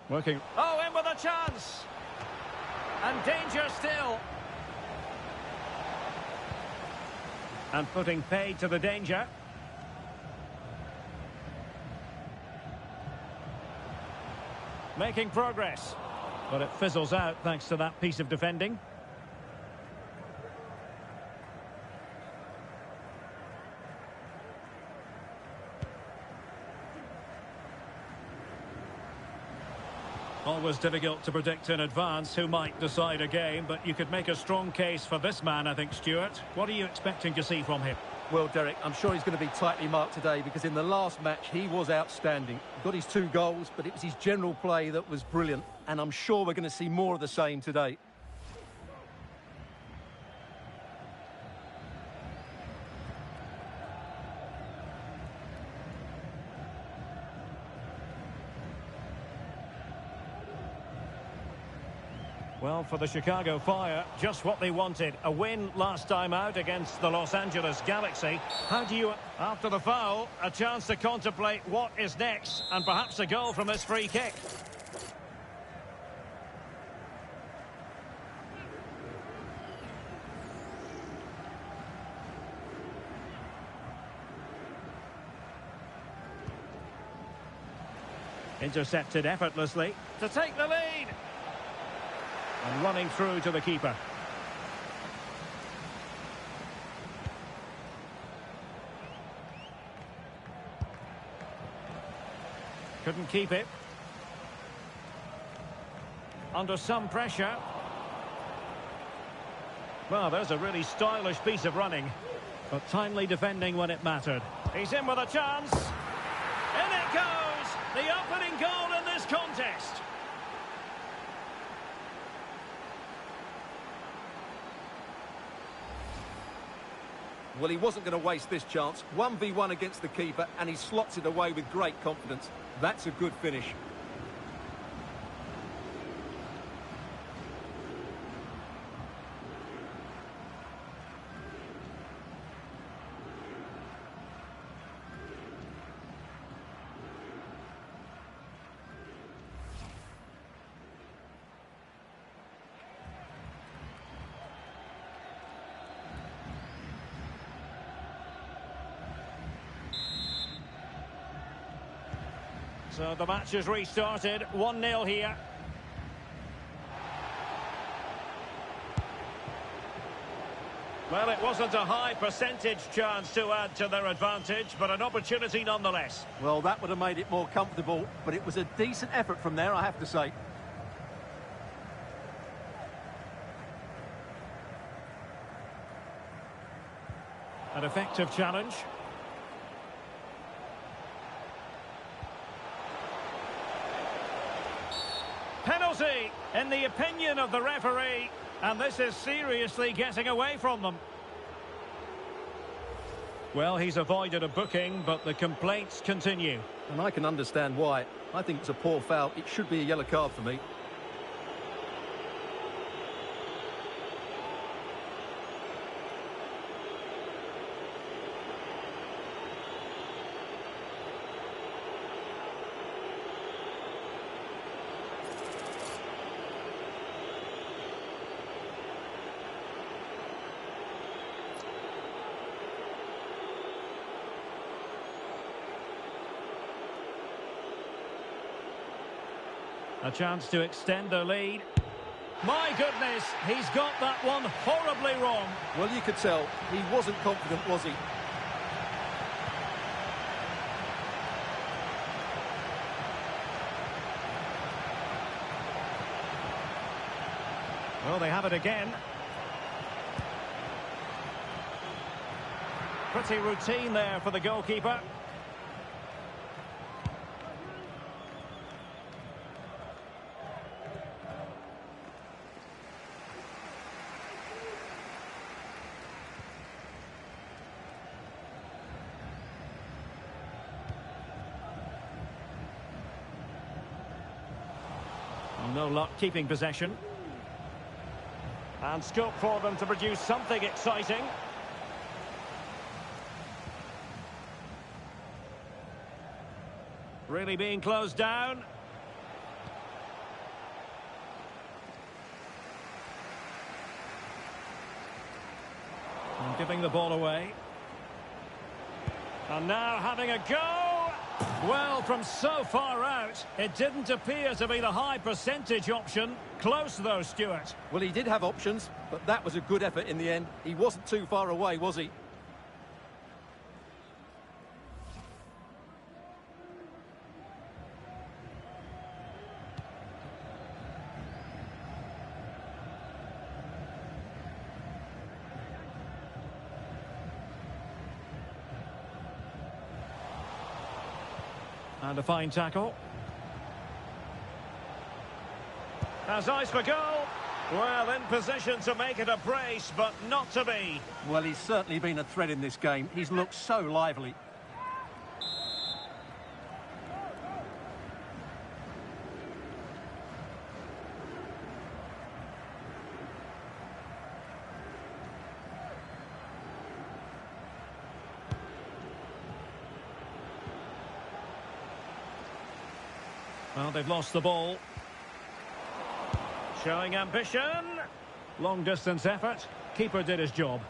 Working. Oh, in with a chance! And danger still. And putting paid to the danger. Making progress. But it fizzles out thanks to that piece of defending. Always difficult to predict in advance who might decide a game, but you could make a strong case for this man, I think, Stuart. What are you expecting to see from him? Well, Derek, I'm sure he's going to be tightly marked today because in the last match he was outstanding. He got his 2 goals, but it was his general play that was brilliant, and I'm sure we're going to see more of the same today. Well, for the Chicago Fire, just what they wanted. A win last time out against the Los Angeles Galaxy. How do you, after the foul, a chance to contemplate what is next and perhaps a goal from this free kick? Intercepted effortlessly to take the lead. And running through to the keeper. Couldn't keep it. Under some pressure. Well, there's a really stylish piece of running. But timely defending when it mattered. He's in with a chance. In it goes! The opening goal in this contest. Well, he wasn't going to waste this chance. 1v1 against the keeper, and he slots it away with great confidence. That's a good finish. So the match has restarted, 1-0 here. Well, it wasn't a high percentage chance to add to their advantage, but an opportunity nonetheless. Well, that would have made it more comfortable, but it was a decent effort from there, I have to say. An effective challenge. Penalty, in the opinion of the referee, and this is seriously getting away from them. Well, he's avoided a booking, but the complaints continue. And I can understand why. I think it's a poor foul. It should be a yellow card for me. A chance to extend their lead. My goodness, he's got that one horribly wrong. Well, you could tell he wasn't confident, was he? Well, they have it again. Pretty routine there for the goalkeeper. No luck keeping possession. And scope for them to produce something exciting. Really being closed down. And giving the ball away. And now having a go. Well, from so far out, it didn't appear to be the high percentage option. Close though, Stuart. Well, he did have options, but that was a good effort in the end. He wasn't too far away, was he? And a fine tackle. Has eyes for goal. Well, in position to make it a brace, but not to be. Well, he's certainly been a threat in this game. He's looked so lively. Well, they've lost the ball. Showing ambition. Long distance effort. Keeper did his job.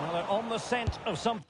Well, they're on the scent of some...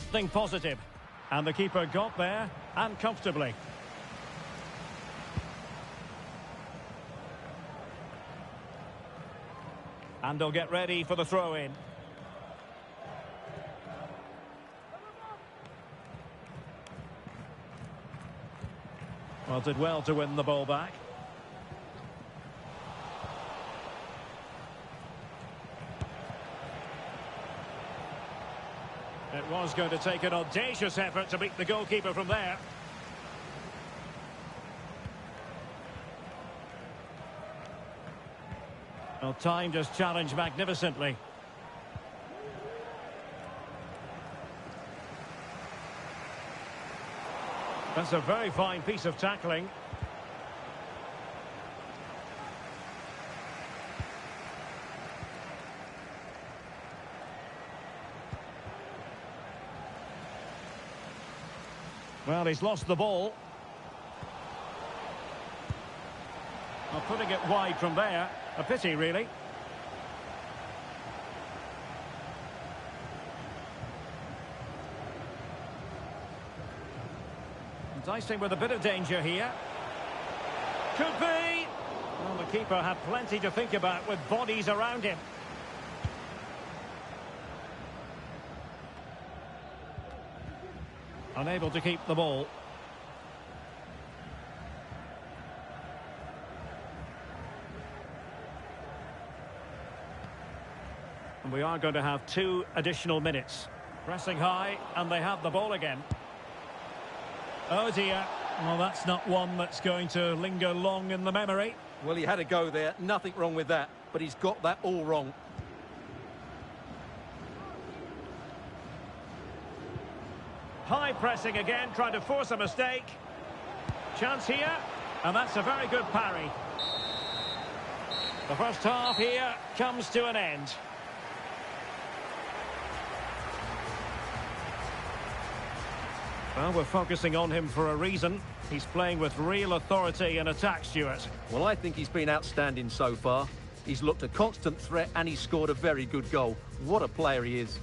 something positive. And the keeper got there, and comfortably. And they'll get ready for the throw-in. Well, did well to win the ball back. It was going to take an audacious effort to beat the goalkeeper from there. Well, timed his challenge magnificently. That's a very fine piece of tackling. Well, he's lost the ball. Well, putting it wide from there. A pity, really. Dicing with a bit of danger here. Could be. Well, the keeper had plenty to think about with bodies around him. Unable to keep the ball. And we are going to have 2 additional minutes. Pressing high, and they have the ball again. Oh dear. Well, that's not one that's going to linger long in the memory. Well, he had a go there. Nothing wrong with that. But he's got that all wrong. High pressing again, trying to force a mistake. Chance here, and that's a very good parry. The first half here comes to an end. Well, we're focusing on him for a reason. He's playing with real authority in attack, Stuart. Well, I think he's been outstanding so far. He's looked a constant threat and he's scored a very good goal. What a player he is.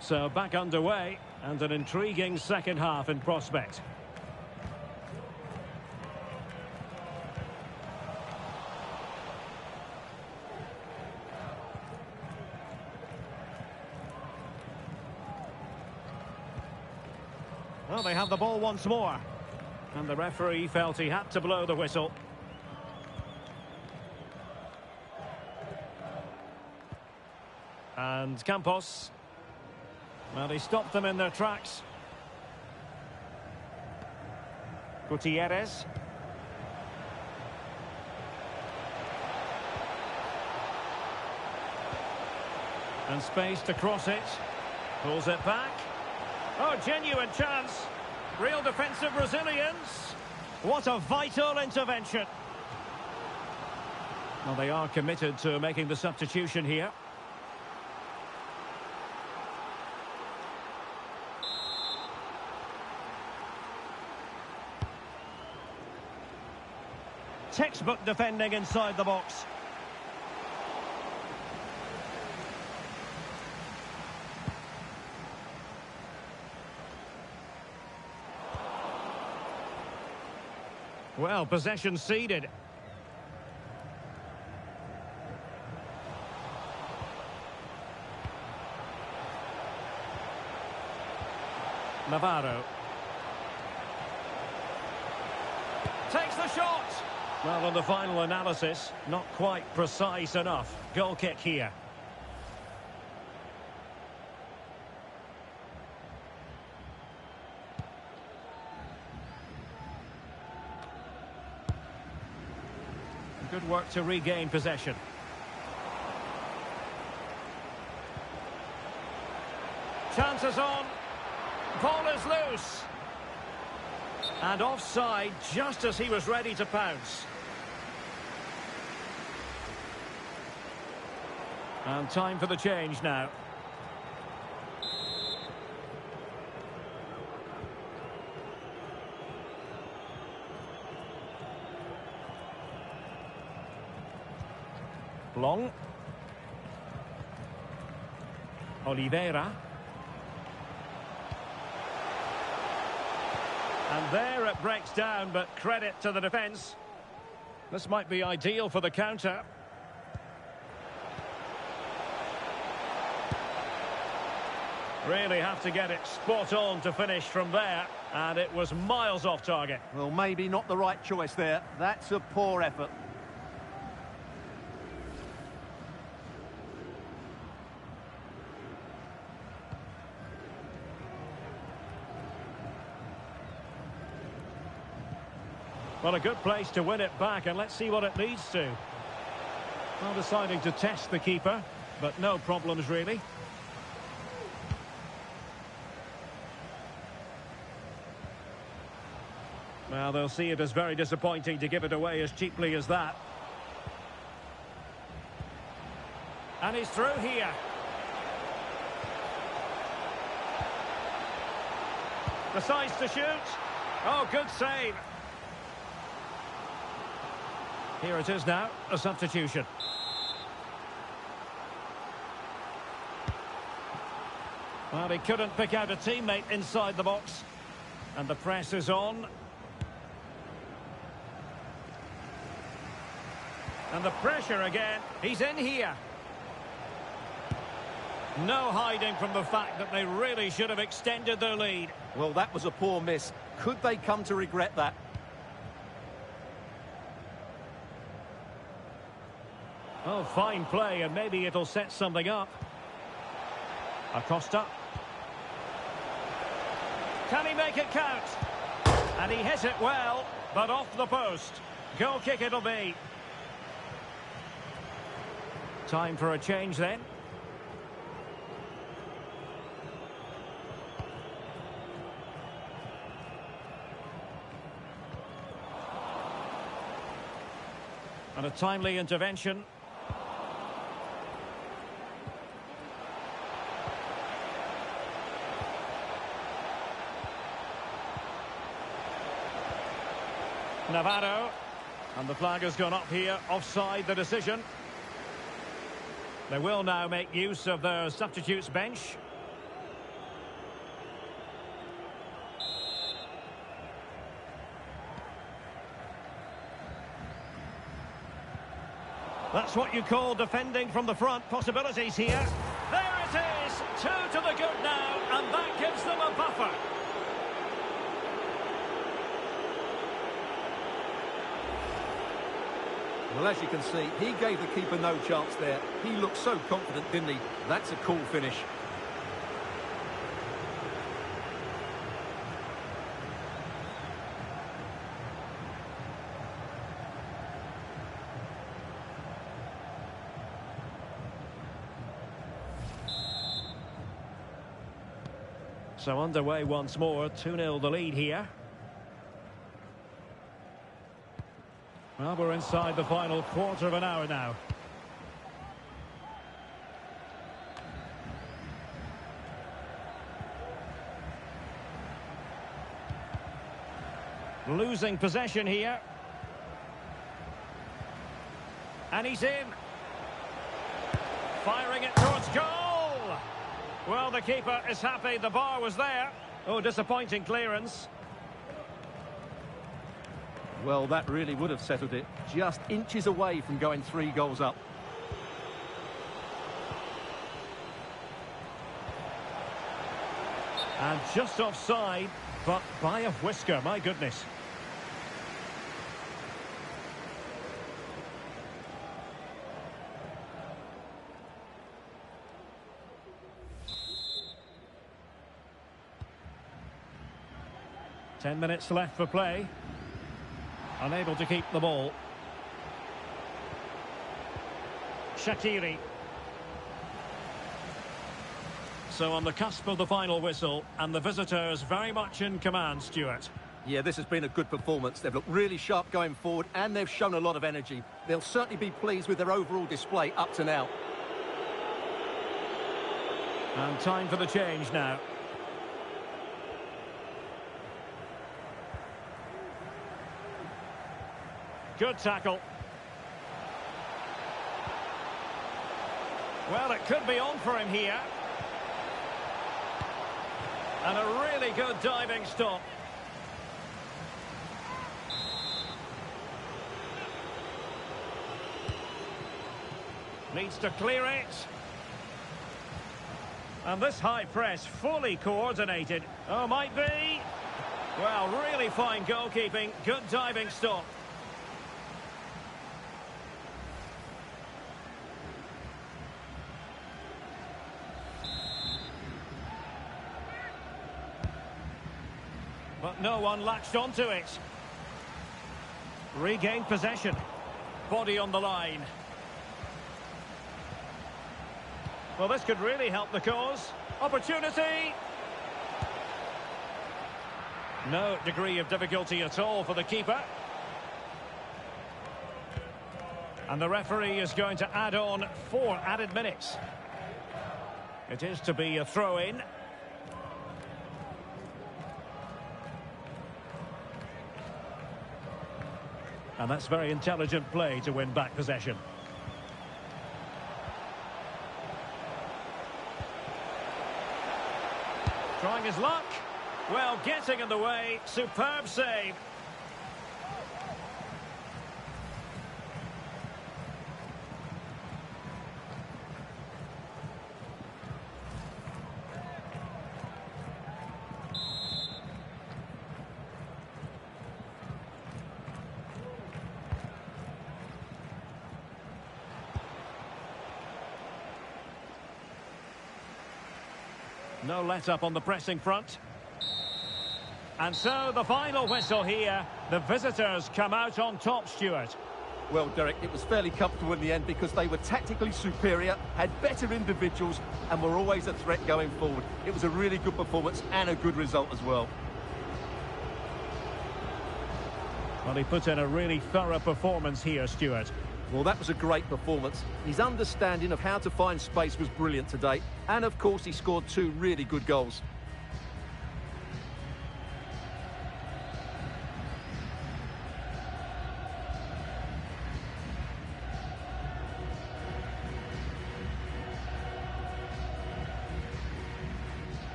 So back underway, and an intriguing second half in prospect. Well, they have the ball once more, and the referee felt he had to blow the whistle. And Campos. Well, he stopped them in their tracks. Gutierrez. And space to cross it. Pulls it back. Oh, genuine chance. Real defensive resilience. What a vital intervention. Well, they are committed to making the substitution here. Textbook defending inside the box. Well, possession ceded. Navarro. Takes the shot. Well, on the final analysis, not quite precise enough. Goal kick here. Good work to regain possession. Chances on. Ball is loose. And offside just as he was ready to pounce. And time for the change now. Long. Oliveira. And there it breaks down, but credit to the defence. This might be ideal for the counter. Really have to get it spot on to finish from there, and it was miles off target. Well, maybe not the right choice there. That's a poor effort. Well, a good place to win it back, and let's see what it leads to. Well, deciding to test the keeper, but no problems really. Well, they'll see it as very disappointing to give it away as cheaply as that. And he's through here. Decides to shoot. Oh, good save. Here it is now, a substitution. Well, he couldn't pick out a teammate inside the box. And the press is on. And the pressure again. He's in here. No hiding from the fact that they really should have extended their lead. Well, that was a poor miss. Could they come to regret that? Oh, fine play, and maybe it'll set something up. Acosta. Can he make it count? And he hit it well, but off the post. Goal kick it'll be. Time for a change then. And a timely intervention. Navarro, and the flag has gone up here, offside the decision. They will now make use of their substitutes bench. That's what you call defending from the front. Possibilities here. There it is, 2 to the good now, and that gives them a buffer. Well, as you can see, he gave the keeper no chance there. He looked so confident, didn't he? That's a cool finish. So underway once more, 2-0 the lead here. Well, we're inside the final quarter of an hour now. Losing possession here. And he's in. Firing it towards goal. Well, the keeper is happy. The bar was there. Oh, disappointing clearance. Well, that really would have settled it. Just inches away from going 3 goals up. And just offside, but by a whisker, my goodness. Ten minutes left for play. Unable to keep the ball. Shaqiri. So on the cusp of the final whistle, and the visitors very much in command, Stuart. Yeah, this has been a good performance. They've looked really sharp going forward, and they've shown a lot of energy. They'll certainly be pleased with their overall display up to now. And time for the change now. Good tackle. Well, it could be on for him here. And a really good diving stop. Needs to clear it. And this high press fully coordinated. Oh, might be. Well, really fine goalkeeping. Good diving stop. But no one latched onto it. Regained possession. Body on the line. Well, this could really help the cause. Opportunity! No degree of difficulty at all for the keeper. And the referee is going to add on 4 added minutes. It is to be a throw-in. And that's very intelligent play to win back possession. Trying his luck. Well, getting in the way. Superb save. No let-up on the pressing front. And so the final whistle here. The visitors come out on top, Stuart. Well, Derek, it was fairly comfortable in the end because they were tactically superior, had better individuals, and were always a threat going forward. It was a really good performance and a good result as well. Well, he put in a really thorough performance here, Stuart. Well, that was a great performance. His understanding of how to find space was brilliant today. And, of course, he scored 2 really good goals.